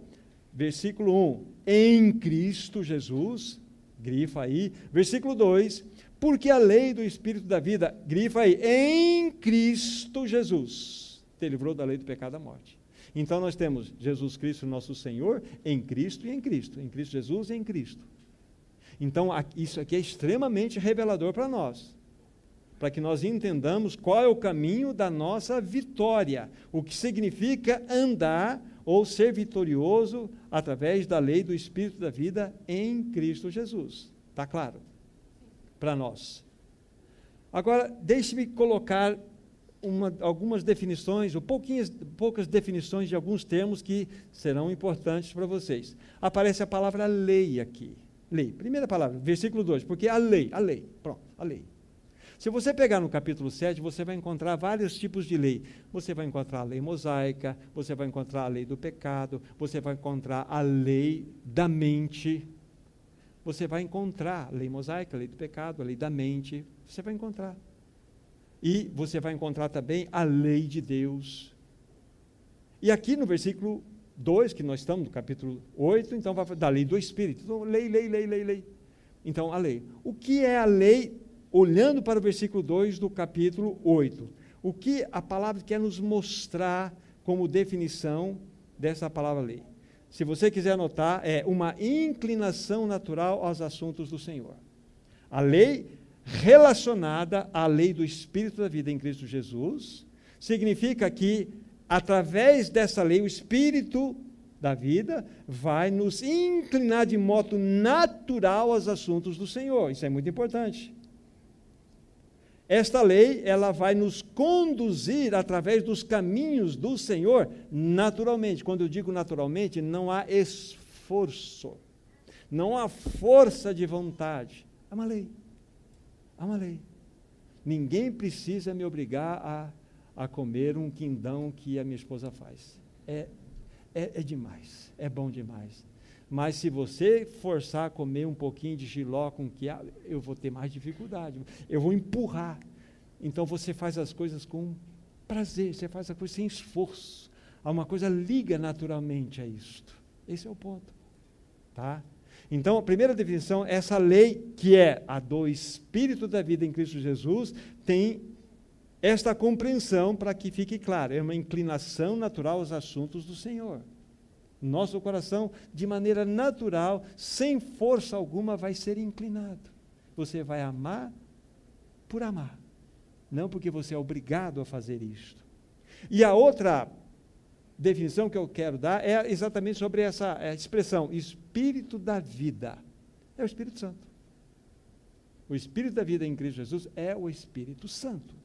Versículo 1. Em Cristo Jesus, grifa aí. Versículo 2. Porque a lei do Espírito da vida, grifa aí, em Cristo Jesus, te livrou da lei do pecado e da morte. Então, nós temos Jesus Cristo, nosso Senhor, em Cristo e em Cristo. Em Cristo Jesus e em Cristo. Então, isso aqui é extremamente revelador para nós. Para que nós entendamos qual é o caminho da nossa vitória. O que significa andar ou ser vitorioso através da lei do Espírito da vida em Cristo Jesus. Está claro? Para nós. Agora, deixe-me colocar algumas definições, ou poucas definições de alguns termos que serão importantes para vocês. Aparece a palavra lei aqui. Lei, primeira palavra, versículo 2, porque a lei, pronto, a lei. Se você pegar no capítulo 7, você vai encontrar vários tipos de lei. Você vai encontrar a lei mosaica, você vai encontrar a lei do pecado, você vai encontrar a lei da mente. Você vai encontrar a lei mosaica, a lei do pecado, a lei da mente, você vai encontrar. E você vai encontrar também a lei de Deus. E aqui no versículo 2, que nós estamos no capítulo 8, então vai falar da lei do Espírito. Então, lei. Então, a lei. O que é a lei, olhando para o versículo 2 do capítulo 8? O que a palavra quer nos mostrar como definição dessa palavra lei? Se você quiser anotar, é uma inclinação natural aos assuntos do Senhor. A lei relacionada à lei do Espírito da vida em Cristo Jesus, significa que, através dessa lei, o Espírito da vida vai nos inclinar de modo natural aos assuntos do Senhor. Isso é muito importante. Esta lei, ela vai nos conduzir através dos caminhos do Senhor naturalmente. Quando eu digo naturalmente, não há esforço, não há força de vontade. É uma lei. Há uma lei. Ninguém precisa me obrigar a comer um quindão que a minha esposa faz. É demais. É bom demais. Mas se você forçar a comer um pouquinho de jiló com quiabo, eu vou ter mais dificuldade, eu vou empurrar. Então você faz as coisas com prazer, você faz a coisa sem esforço. Uma coisa liga naturalmente a isto. Esse é o ponto. Tá? Então, a primeira definição, essa lei que é a do Espírito da vida em Cristo Jesus, tem esta compreensão para que fique claro, é uma inclinação natural aos assuntos do Senhor. Nosso coração, de maneira natural, sem força alguma, vai ser inclinado. Você vai amar por amar, não porque você é obrigado a fazer isto. E a outra definição que eu quero dar é exatamente sobre essa expressão, Espírito da vida. É o Espírito Santo. O Espírito da vida em Cristo Jesus é o Espírito Santo.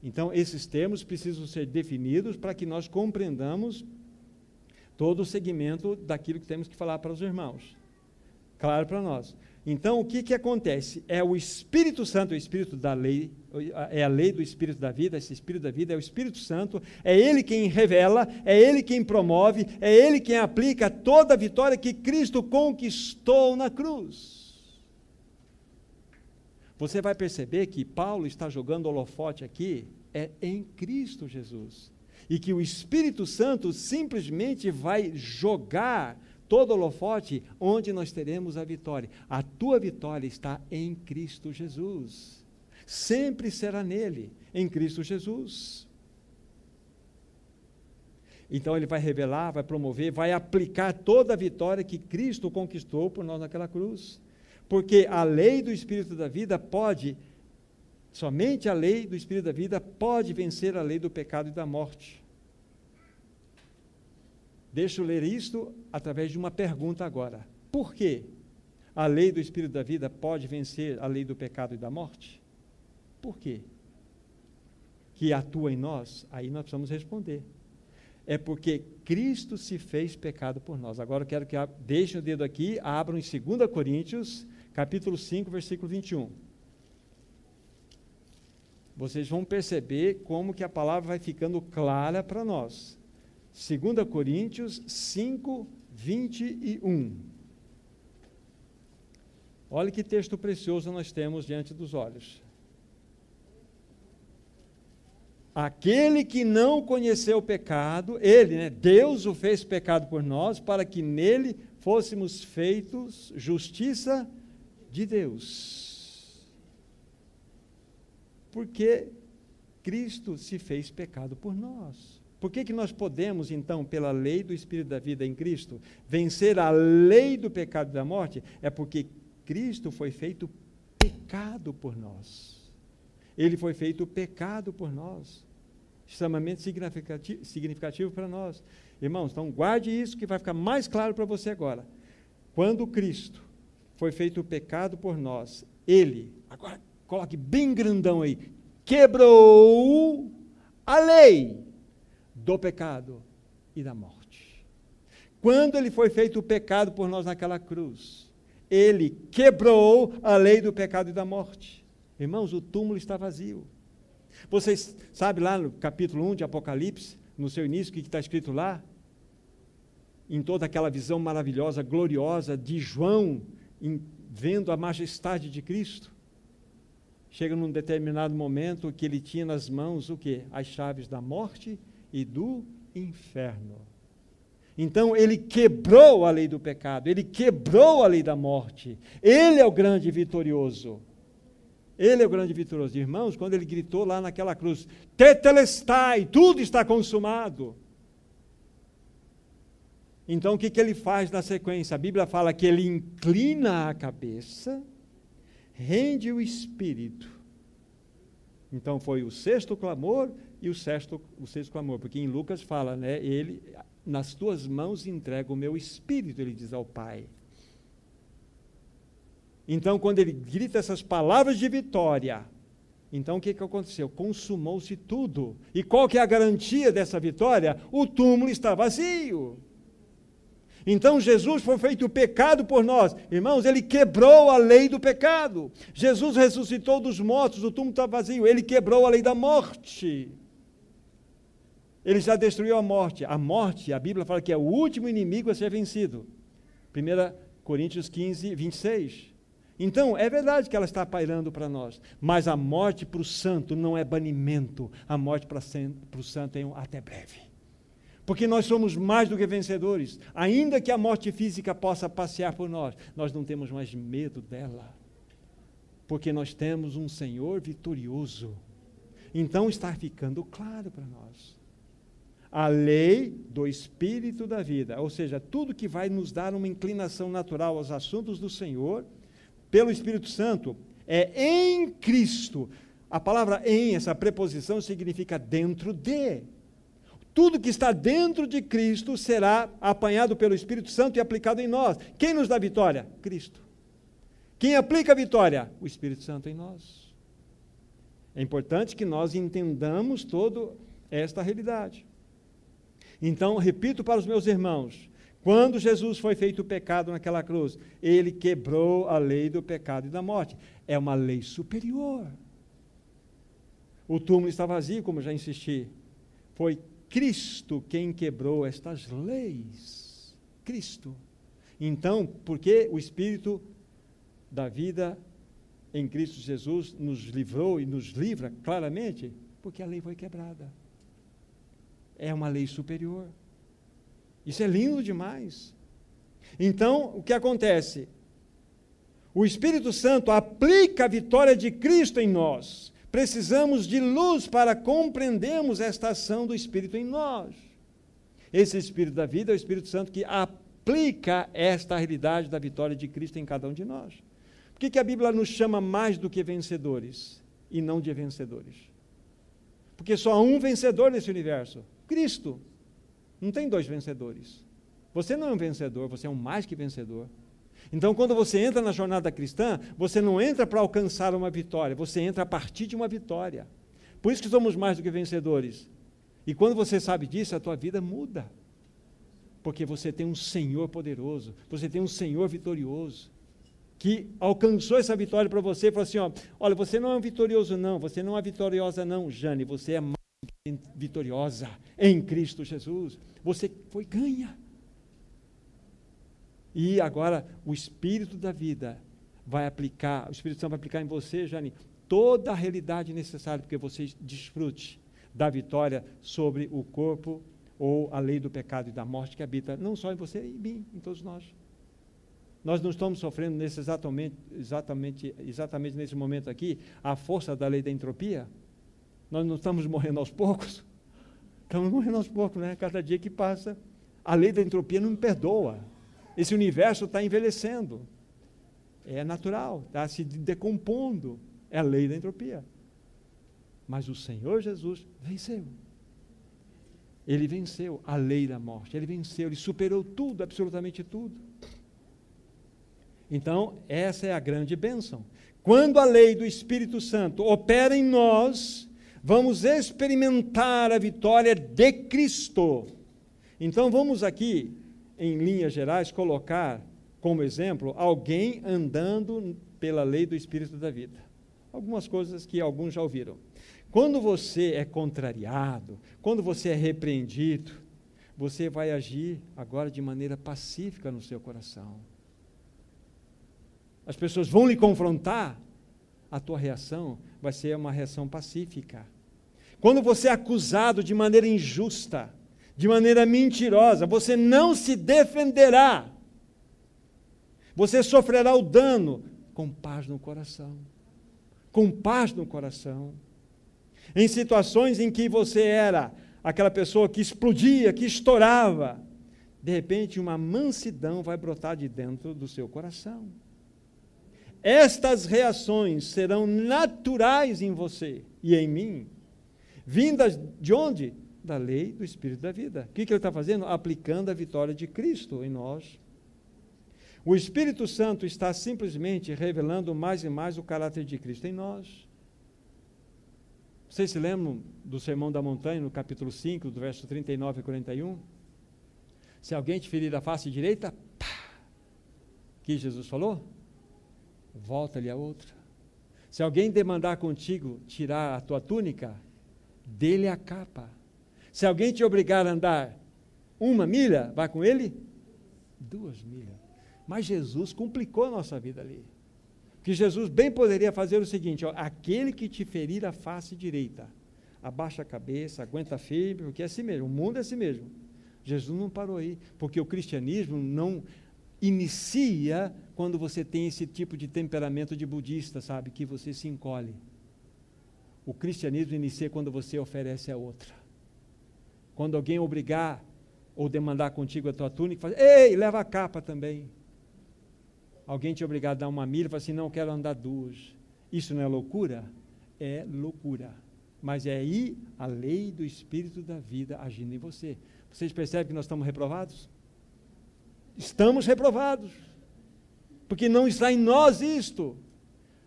Então, esses termos precisam ser definidos para que nós compreendamos todo o segmento daquilo que temos que falar para os irmãos. Claro para nós. Então, o que acontece? É o Espírito Santo, o Espírito da lei, é a lei do Espírito da vida, esse Espírito da vida é o Espírito Santo, é Ele quem revela, é Ele quem promove, é Ele quem aplica toda a vitória que Cristo conquistou na cruz. Você vai perceber que Paulo está jogando holofote aqui, em Cristo Jesus. E que o Espírito Santo simplesmente vai jogar todo holofote onde nós teremos a vitória. A tua vitória está em Cristo Jesus. Sempre será nele, em Cristo Jesus. Então ele vai revelar, vai promover, vai aplicar toda a vitória que Cristo conquistou por nós naquela cruz. Porque a lei do Espírito da vida somente a lei do Espírito da vida pode vencer a lei do pecado e da morte. Deixa eu ler isto através de uma pergunta agora. Por que a lei do Espírito da vida pode vencer a lei do pecado e da morte? Por quê? Que atua em nós? Aí nós precisamos responder. É porque Cristo se fez pecado por nós. Agora eu quero que deixem o dedo aqui, abram em 2 Coríntios, capítulo 5, versículo 21. Vocês vão perceber como que a palavra vai ficando clara para nós. 2 Coríntios 5, 21. Olha que texto precioso nós temos diante dos olhos. Aquele que não conheceu o pecado, ele, Deus o fez pecado por nós, para que nele fôssemos feitos justiça de Deus. Porque Cristo se fez pecado por nós. Por que nós podemos, então, pela lei do Espírito da vida em Cristo, vencer a lei do pecado e da morte? É porque Cristo foi feito pecado por nós. Ele foi feito pecado por nós. Extremamente significativo para nós. Irmãos, então guarde isso que vai ficar mais claro para você agora. Quando Cristo foi feito pecado por nós, Ele, agora coloque bem grandão aí, quebrou a lei do pecado e da morte. Quando Ele foi feito pecado por nós naquela cruz, Ele quebrou a lei do pecado e da morte. Irmãos, o túmulo está vazio. Vocês sabem lá no capítulo 1 de Apocalipse, no seu início, o que está escrito lá? Em toda aquela visão maravilhosa, gloriosa de João, vendo a majestade de Cristo. Chega num determinado momento que ele tinha nas mãos o quê? As chaves da morte e do inferno. Então ele quebrou a lei do pecado, ele quebrou a lei da morte. Ele é o grande vitorioso. Ele é o grande vitorioso. Irmãos, quando ele gritou lá naquela cruz, tetelestai, tudo está consumado. Então o que ele faz na sequência? A Bíblia fala que ele inclina a cabeça, rende o espírito. Então foi o sexto clamor e o sexto clamor, porque em Lucas fala, ele, nas tuas mãos entrega o meu espírito, ele diz ao Pai. Então, quando ele grita essas palavras de vitória, então o que aconteceu? Consumou-se tudo. E qual que é a garantia dessa vitória? O túmulo está vazio. Então, Jesus foi feito pecado por nós. Irmãos, ele quebrou a lei do pecado. Jesus ressuscitou dos mortos, o túmulo está vazio. Ele quebrou a lei da morte. Ele já destruiu a morte. A morte, a Bíblia fala que é o último inimigo a ser vencido. 1 Coríntios 15, 26. Então, é verdade que ela está pairando para nós, mas a morte para o santo não é banimento, a morte para o santo é um até breve. Porque nós somos mais do que vencedores, ainda que a morte física possa passear por nós, nós não temos mais medo dela, porque nós temos um Senhor vitorioso. Então está ficando claro para nós. A lei do Espírito da vida, ou seja, tudo que vai nos dar uma inclinação natural aos assuntos do Senhor, pelo Espírito Santo, é em Cristo. A palavra em, essa preposição, significa dentro de. Tudo que está dentro de Cristo será apanhado pelo Espírito Santo e aplicado em nós. Quem nos dá vitória? Cristo. Quem aplica a vitória? O Espírito Santo em nós. É importante que nós entendamos toda esta realidade. Então, repito para os meus irmãos, quando Jesus foi feito pecado naquela cruz, ele quebrou a lei do pecado e da morte. É uma lei superior. O túmulo está vazio, como já insisti. Foi Cristo quem quebrou estas leis. Cristo. Então, por que o Espírito da vida em Cristo Jesus nos livrou e nos livra claramente? Porque a lei foi quebrada. É uma lei superior. Isso é lindo demais. Então, o que acontece? O Espírito Santo aplica a vitória de Cristo em nós. Precisamos de luz para compreendermos esta ação do Espírito em nós. Esse Espírito da vida é o Espírito Santo que aplica esta realidade da vitória de Cristo em cada um de nós. Por que a Bíblia nos chama mais do que vencedores e não de vencedores? Porque só há um vencedor nesse universo, Cristo. Não tem dois vencedores. Você não é um vencedor, você é um mais que vencedor. Então, quando você entra na jornada cristã, você não entra para alcançar uma vitória, você entra a partir de uma vitória. Por isso que somos mais do que vencedores. E quando você sabe disso, a tua vida muda. Porque você tem um Senhor poderoso, você tem um Senhor vitorioso, que alcançou essa vitória para você e falou assim, ó, olha, você não é um vitorioso não, você não é vitoriosa não, Jane, você é mais vitoriosa em Cristo Jesus. Você foi ganha. E agora o Espírito da vida vai aplicar, o Espírito Santo vai aplicar em você, Jane, toda a realidade necessária para que você desfrute da vitória sobre o corpo ou a lei do pecado e da morte que habita não só em você e em mim, em todos nós. Nós não estamos sofrendo exatamente nesse momento aqui a força da lei da entropia. Nós não estamos morrendo aos poucos. Estamos morrendo aos poucos, né? Cada dia que passa, a lei da entropia não me perdoa. Esse universo está envelhecendo. É natural, está se decompondo. É a lei da entropia. Mas o Senhor Jesus venceu. Ele venceu a lei da morte. Ele venceu, ele superou tudo, absolutamente tudo. Então, essa é a grande bênção. Quando a lei do Espírito Santo opera em nós, vamos experimentar a vitória de Cristo. Então, vamos aqui, em linhas gerais, colocar como exemplo alguém andando pela lei do Espírito da vida. Algumas coisas que alguns já ouviram. Quando você é contrariado, quando você é repreendido, você vai agir agora de maneira pacífica no seu coração. As pessoas vão lhe confrontar, a tua reação vai ser uma reação pacífica. Quando você é acusado de maneira injusta, de maneira mentirosa, você não se defenderá. Você sofrerá o dano com paz no coração. Com paz no coração. Em situações em que você era aquela pessoa que explodia, que estourava, de repente uma mansidão vai brotar de dentro do seu coração. Estas reações serão naturais em você e em mim, vindas de onde? Da lei do Espírito da vida. O que ele está fazendo? Aplicando a vitória de Cristo em nós. O Espírito Santo está simplesmente revelando mais e mais o caráter de Cristo em nós. Vocês se lembram do Sermão da Montanha, no capítulo 5, do verso 39 a 41? Se alguém te ferir a face direita, pá! Que Jesus falou? Volta-lhe a outra. Se alguém demandar contigo tirar a tua túnica, dê-lhe a capa. Se alguém te obrigar a andar 1 milha, vai com ele 2 milhas. Mas Jesus complicou a nossa vida ali. Porque Jesus bem poderia fazer o seguinte, ó, aquele que te ferir a face direita, abaixa a cabeça, aguenta firme, porque é assim mesmo, o mundo é assim mesmo. Jesus não parou aí, porque o cristianismo não inicia quando você tem esse tipo de temperamento de budista, sabe, que você se encolhe. O cristianismo inicia quando você oferece a outra. Quando alguém obrigar ou demandar contigo a tua túnica, fala, ei, leva a capa também. Alguém te obrigar a dar uma milha e fala assim, não, quero andar 2. Isso não é loucura? É loucura. Mas é aí a lei do Espírito da vida agindo em você. Vocês percebem que nós estamos reprovados? Estamos reprovados. Porque não está em nós isto.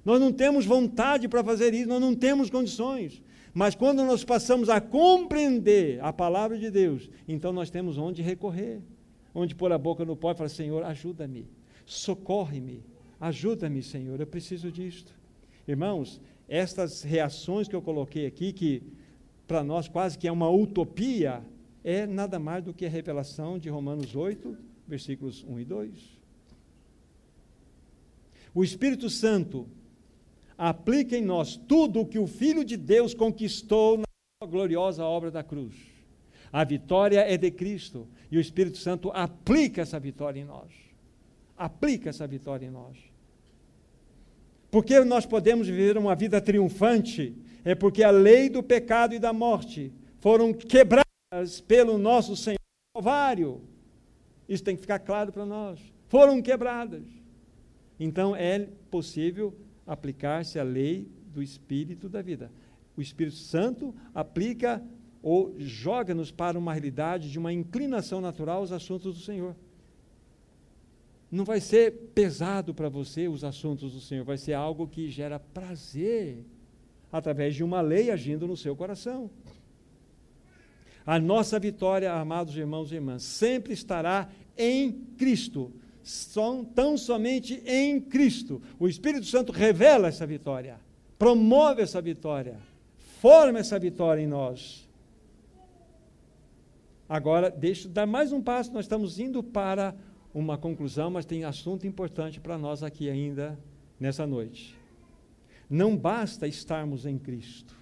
Nós não temos vontade para fazer isso, nós não temos condições. Mas quando nós passamos a compreender a palavra de Deus, então nós temos onde recorrer. Onde pôr a boca no pó e falar, Senhor, ajuda-me. Socorre-me, ajuda-me, Senhor, eu preciso disto. Irmãos, estas reações que eu coloquei aqui, que para nós quase que é uma utopia, é nada mais do que a revelação de Romanos 8, versículos 1 e 2. O Espírito Santo aplica em nós tudo o que o Filho de Deus conquistou na sua gloriosa obra da cruz. A vitória é de Cristo, e o Espírito Santo aplica essa vitória em nós. Aplica essa vitória em nós. Porque nós podemos viver uma vida triunfante, é porque a lei do pecado e da morte foram quebradas pelo nosso Senhor Calvário. Isso tem que ficar claro para nós. Foram quebradas. Então é possível aplicar-se a lei do Espírito da vida. O Espírito Santo aplica ou joga-nos para uma realidade de uma inclinação natural aos assuntos do Senhor. Não vai ser pesado para você os assuntos do Senhor, vai ser algo que gera prazer, através de uma lei agindo no seu coração. A nossa vitória, amados irmãos e irmãs, sempre estará em Cristo, tão somente em Cristo. O Espírito Santo revela essa vitória, promove essa vitória, forma essa vitória em nós. Agora, deixa eu dar mais um passo, nós estamos indo para uma conclusão, mas tem assunto importante para nós aqui ainda nessa noite. Não basta estarmos em Cristo.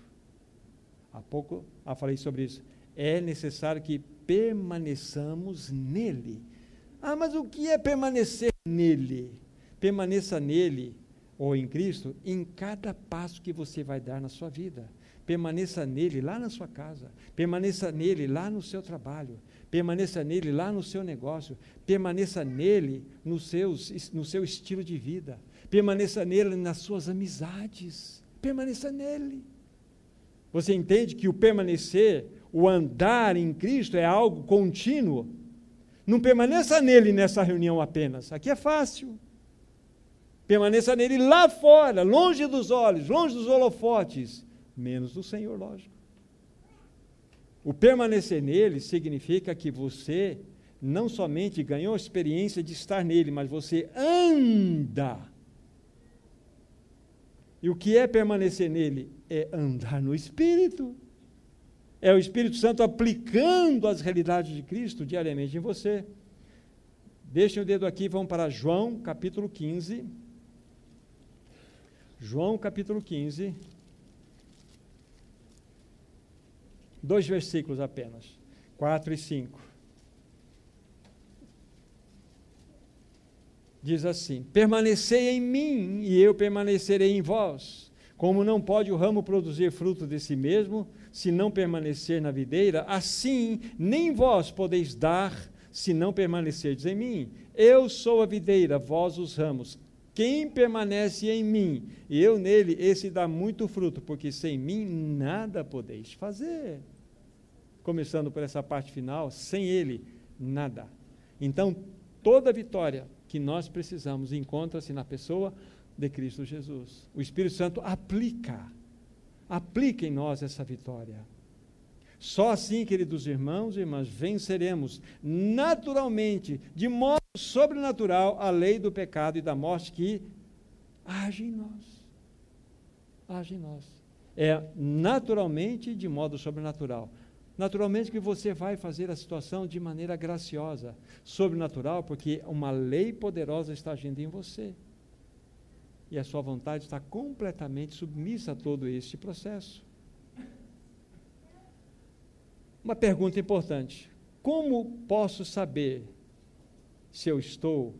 Há pouco eu falei sobre isso. É necessário que permaneçamos nele. Ah, mas o que é permanecer nele? Permaneça nele, ou em Cristo, em cada passo que você vai dar na sua vida. Permaneça nele lá na sua casa. Permaneça nele lá no seu trabalho. Permaneça nele lá no seu negócio. Permaneça nele no seu estilo de vida. Permaneça nele nas suas amizades. Permaneça nele. Você entende que o permanecer, o andar em Cristo é algo contínuo? Não permaneça nele nessa reunião apenas. Aqui é fácil. Permaneça nele lá fora, longe dos olhos, longe dos holofotes, menos do Senhor, lógico. O permanecer nele significa que você não somente ganhou a experiência de estar nele, mas você anda. E o que é permanecer nele? É andar no Espírito. É o Espírito Santo aplicando as realidades de Cristo diariamente em você. Deixem o dedo aqui, vamos para João, capítulo 15. João, capítulo 15. 2 versículos apenas, 4 e 5. Diz assim: permanecei em mim e eu permanecerei em vós. Como não pode o ramo produzir fruto de si mesmo, se não permanecer na videira, assim nem vós podeis dar, se não permanecerdes em mim. Eu sou a videira, vós os ramos. Quem permanece em mim e eu nele, esse dá muito fruto, porque sem mim nada podeis fazer. Começando por essa parte final, sem ele, nada. Então, toda vitória que nós precisamos encontra-se na pessoa de Cristo Jesus. O Espírito Santo aplica em nós essa vitória. Só assim, queridos irmãos e irmãs, venceremos naturalmente, de modo sobrenatural, a lei do pecado e da morte que age em nós. Age em nós. É naturalmente, de modo sobrenatural. Naturalmente que você vai fazer a situação de maneira graciosa, sobrenatural, porque uma lei poderosa está agindo em você. E a sua vontade está completamente submissa a todo este processo. Uma pergunta importante: como posso saber se eu estou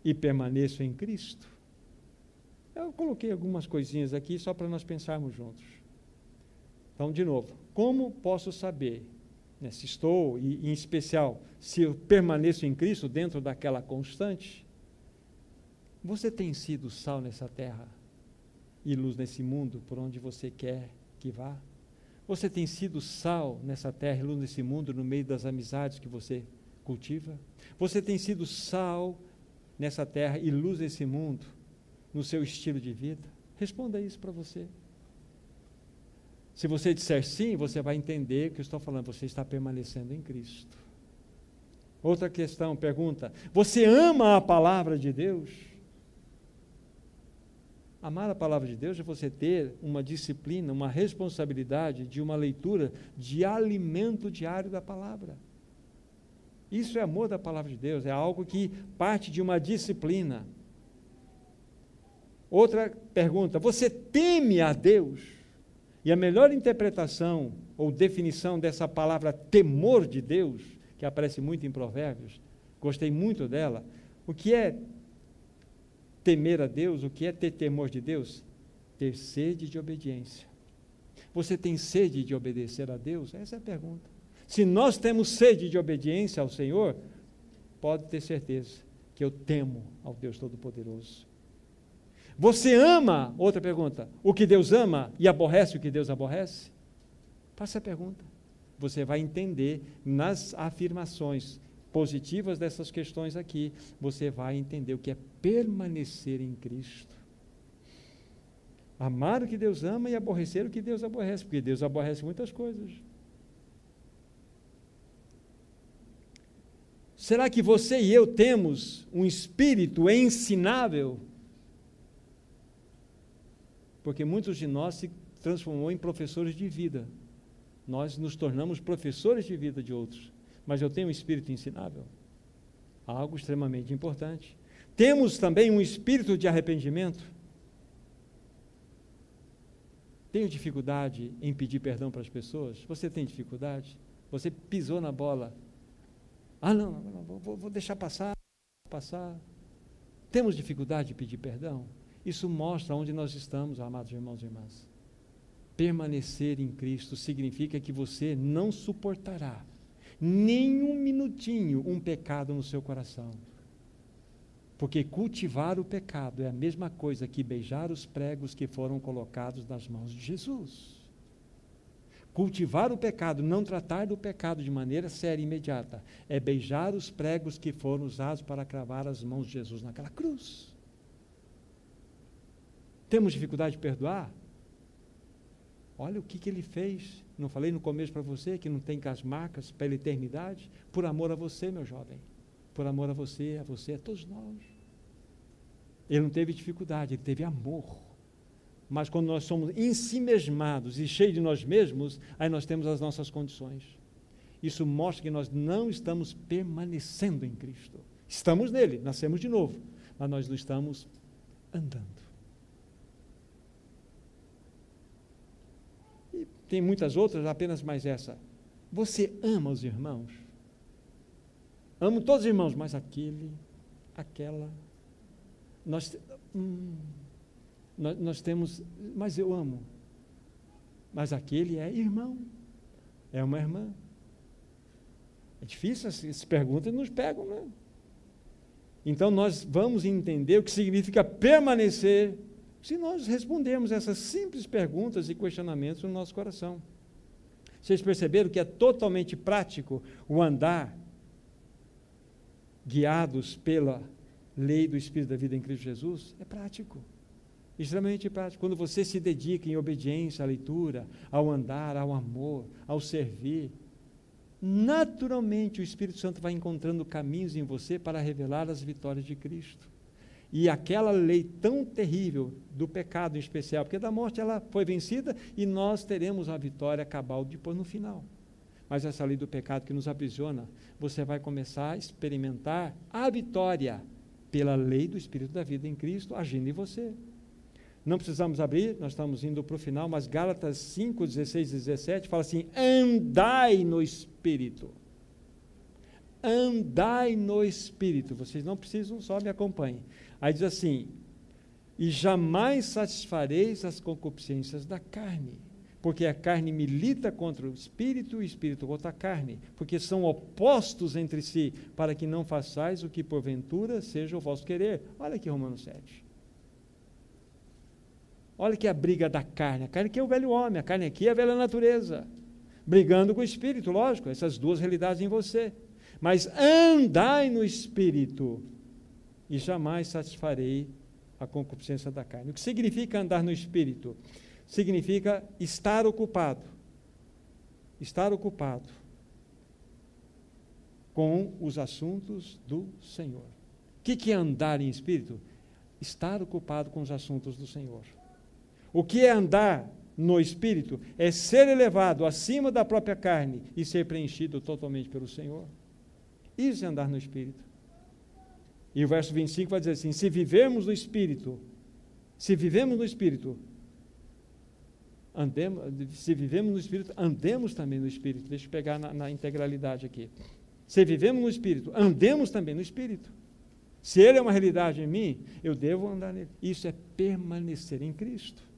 e permaneço em Cristo? Eu coloquei algumas coisinhas aqui só para nós pensarmos juntos. Então, de novo, como posso saber, né, se estou, e em especial, se eu permaneço em Cristo dentro daquela constante? Você tem sido sal nessa terra e luz nesse mundo por onde você quer que vá? Você tem sido sal nessa terra e luz nesse mundo no meio das amizades que você cultiva? Você tem sido sal nessa terra e luz nesse mundo no seu estilo de vida? Responda isso para você. Se você disser sim, você vai entender o que eu estou falando, você está permanecendo em Cristo. Outra questão, pergunta: você ama a palavra de Deus? Amar a palavra de Deus é você ter uma disciplina, uma responsabilidade de uma leitura de alimento diário da palavra. Isso é amor da palavra de Deus, é algo que parte de uma disciplina. Outra pergunta: você teme a Deus? E a melhor interpretação ou definição dessa palavra temor de Deus, que aparece muito em Provérbios, gostei muito dela. O que é temer a Deus? O que é ter temor de Deus? Ter sede de obediência. Você tem sede de obedecer a Deus? Essa é a pergunta. Se nós temos sede de obediência ao Senhor, pode ter certeza que eu temo ao Deus Todo-Poderoso. Você ama, outra pergunta, o que Deus ama e aborrece o que Deus aborrece? Faça a pergunta. Você vai entender nas afirmações positivas dessas questões aqui, você vai entender o que é permanecer em Cristo. Amar o que Deus ama e aborrecer o que Deus aborrece, porque Deus aborrece muitas coisas. Será que você e eu temos um espírito ensinável? Porque muitos de nós se transformou em professores de vida. Nós nos tornamos professores de vida de outros. Mas eu tenho um espírito ensinável. Algo extremamente importante. Temos também um espírito de arrependimento. Tenho dificuldade em pedir perdão para as pessoas? Você tem dificuldade? Você pisou na bola. Não, vou deixar passar. Temos dificuldade de pedir perdão? Isso mostra onde nós estamos, amados irmãos e irmãs. Permanecer em Cristo significa que você não suportará nem um minutinho um pecado no seu coração. Porque cultivar o pecado é a mesma coisa que beijar os pregos que foram colocados nas mãos de Jesus. Cultivar o pecado, não tratar do pecado de maneira séria e imediata, é beijar os pregos que foram usados para cravar as mãos de Jesus naquela cruz. Temos dificuldade de perdoar? Olha o que ele fez. Não falei no começo para você que não tem as marcas pela eternidade? Por amor a você, meu jovem. Por amor a você, a todos nós. Ele não teve dificuldade, ele teve amor. Mas quando nós somos ensimesmados e cheios de nós mesmos, aí nós temos as nossas condições. Isso mostra que nós não estamos permanecendo em Cristo. Estamos nele, nascemos de novo, mas nós não estamos andando. E tem muitas outras, apenas mais essa. Você ama os irmãos? Amo todos os irmãos, mas aquela. Nós temos, mas eu amo. Mas aquele é irmão, é uma irmã. É difícil, essas perguntas nos pegam, né? Então nós vamos entender o que significa permanecer se nós respondermos essas simples perguntas e questionamentos no nosso coração. Vocês perceberam que é totalmente prático o andar guiados pela lei do Espírito da vida em Cristo Jesus? É prático, extremamente prático. Quando você se dedica em obediência à leitura, ao andar, ao amor, ao servir, naturalmente o Espírito Santo vai encontrando caminhos em você para revelar as vitórias de Cristo. E aquela lei tão terrível do pecado em especial, porque da morte ela foi vencida e nós teremos a vitória cabal depois no final. Mas essa lei do pecado que nos aprisiona, você vai começar a experimentar a vitória pela lei do Espírito da vida em Cristo agindo em você. Não precisamos abrir, nós estamos indo para o final, mas Gálatas 5, 16 e 17 fala assim: andai no Espírito. Andai no Espírito. Vocês não precisam, só me acompanhem. Aí diz assim: e jamais satisfareis as concupiscências da carne, porque a carne milita contra o Espírito e o Espírito contra a carne, porque são opostos entre si, para que não façais o que porventura seja o vosso querer. Olha aqui Romanos 7. Olha que a briga da carne. A carne aqui é o velho homem, a carne aqui é a velha natureza, brigando com o Espírito, lógico, essas duas realidades em você. Mas andai no Espírito, e jamais satisfarei a concupiscência da carne. O que significa andar no Espírito? Significa estar ocupado com os assuntos do Senhor. O que é andar em Espírito? Estar ocupado com os assuntos do Senhor. O que é andar no Espírito? É ser elevado acima da própria carne e ser preenchido totalmente pelo Senhor. Isso é andar no Espírito. E o verso 25 vai dizer assim: se vivemos no Espírito, andemos também no Espírito. Deixa eu pegar na integralidade aqui. Se vivemos no Espírito, andemos também no Espírito. Se Ele é uma realidade em mim, eu devo andar nele. Isso é permanecer em Cristo.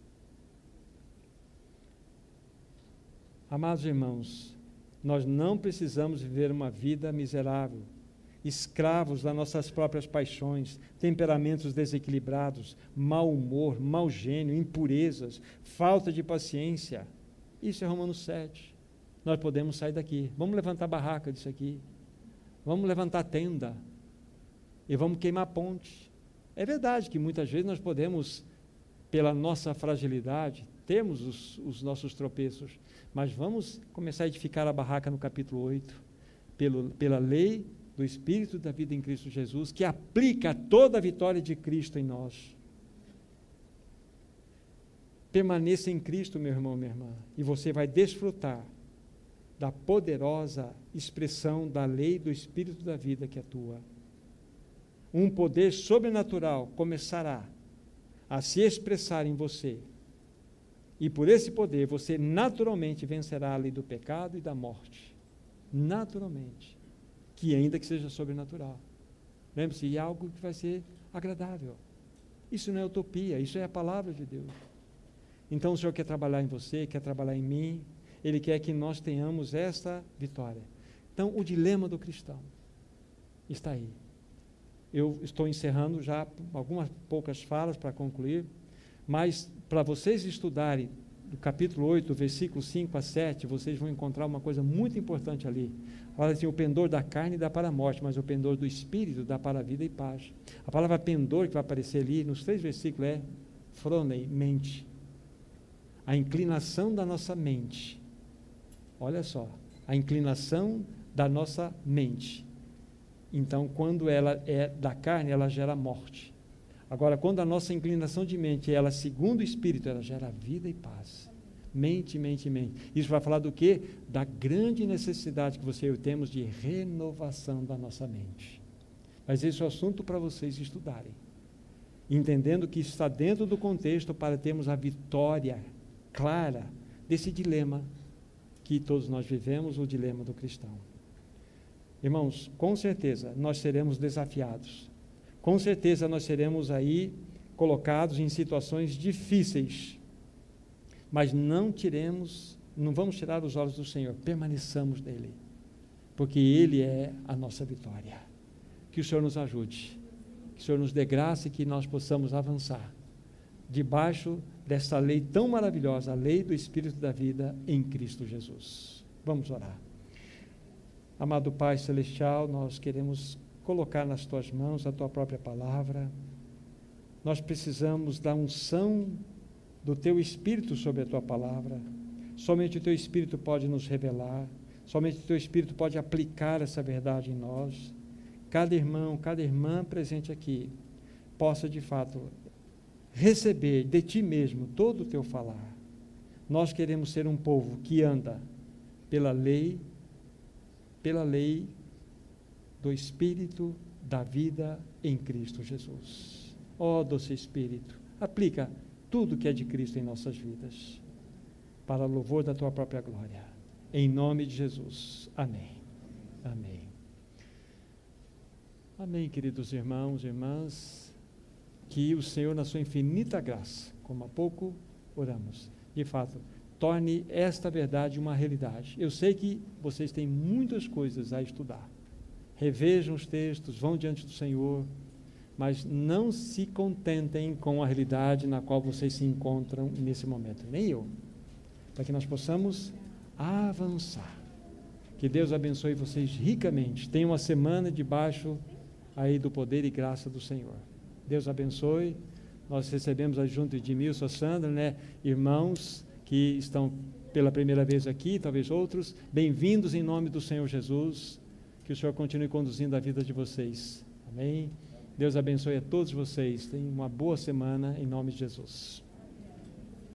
Amados irmãos, nós não precisamos viver uma vida miserável, escravos das nossas próprias paixões, temperamentos desequilibrados, mau humor, mau gênio, impurezas, falta de paciência. Isso é Romanos 7. Nós podemos sair daqui. Vamos levantar barraca disso aqui. Vamos levantar tenda. E vamos queimar ponte. É verdade que muitas vezes nós podemos, pela nossa fragilidade, temos os nossos tropeços, mas vamos começar a edificar a barraca no capítulo 8, pela lei do Espírito da vida em Cristo Jesus, que aplica toda a vitória de Cristo em nós. Permaneça em Cristo, meu irmão, minha irmã, e você vai desfrutar da poderosa expressão da lei do Espírito da vida que atua. Um poder sobrenatural começará a se expressar em você, e por esse poder você naturalmente vencerá a lei do pecado e da morte. Naturalmente. Que ainda que seja sobrenatural. Lembre-se, é algo que vai ser agradável. Isso não é utopia, isso é a palavra de Deus. Então o Senhor quer trabalhar em você, quer trabalhar em mim, Ele quer que nós tenhamos esta vitória. Então o dilema do cristão está aí. Eu estou encerrando já algumas poucas falas para concluir, mas para vocês estudarem do capítulo 8, versículo 5 a 7, vocês vão encontrar uma coisa muito importante ali. Fala assim: o pendor da carne dá para a morte, mas o pendor do Espírito dá para a vida e paz. A palavra pendor que vai aparecer ali, nos 3 versículos, é phronei, mente. A inclinação da nossa mente. Olha só, a inclinação da nossa mente. Então, quando ela é da carne, ela gera morte. Agora, quando a nossa inclinação de mente, ela segundo o Espírito, ela gera vida e paz. Mente, mente, mente. Isso vai falar do quê? Da grande necessidade que você e eu temos de renovação da nossa mente. Mas esse é o assunto para vocês estudarem. Entendendo que está dentro do contexto para termos a vitória clara desse dilema que todos nós vivemos, o dilema do cristão. Irmãos, com certeza nós seremos desafiados. Com certeza nós seremos aí colocados em situações difíceis. Mas não vamos tirar os olhos do Senhor, permaneçamos nele, porque Ele é a nossa vitória. Que o Senhor nos ajude, que o Senhor nos dê graça e que nós possamos avançar, debaixo dessa lei tão maravilhosa, a lei do Espírito da vida em Cristo Jesus. Vamos orar. Amado Pai Celestial, nós queremos colocar nas Tuas mãos a Tua própria palavra. Nós precisamos da unção do Teu Espírito sobre a Tua palavra. Somente o Teu Espírito pode nos revelar, somente o Teu Espírito pode aplicar essa verdade em nós. Cada irmão, cada irmã presente aqui, possa de fato receber de ti mesmo todo o teu falar. Nós queremos ser um povo que anda pela lei do Espírito da vida em Cristo Jesus. Ó doce Espírito, aplica tudo que é de Cristo em nossas vidas, para louvor da tua própria glória. Em nome de Jesus. Amém. Amém. Amém, queridos irmãos e irmãs, que o Senhor, na sua infinita graça, como há pouco oramos, de fato, torne esta verdade uma realidade. Eu sei que vocês têm muitas coisas a estudar. Revejam os textos, vão diante do Senhor, mas não se contentem com a realidade na qual vocês se encontram nesse momento, nem eu, para que nós possamos avançar. Que Deus abençoe vocês ricamente. Tenham uma semana debaixo aí do poder e graça do Senhor. Deus abençoe. Nós recebemos junto de Edmilson, Sandra, irmãos que estão pela primeira vez aqui, talvez outros. Bem-vindos em nome do Senhor Jesus. Que o Senhor continue conduzindo a vida de vocês. Amém. Deus abençoe a todos vocês. Tenham uma boa semana em nome de Jesus.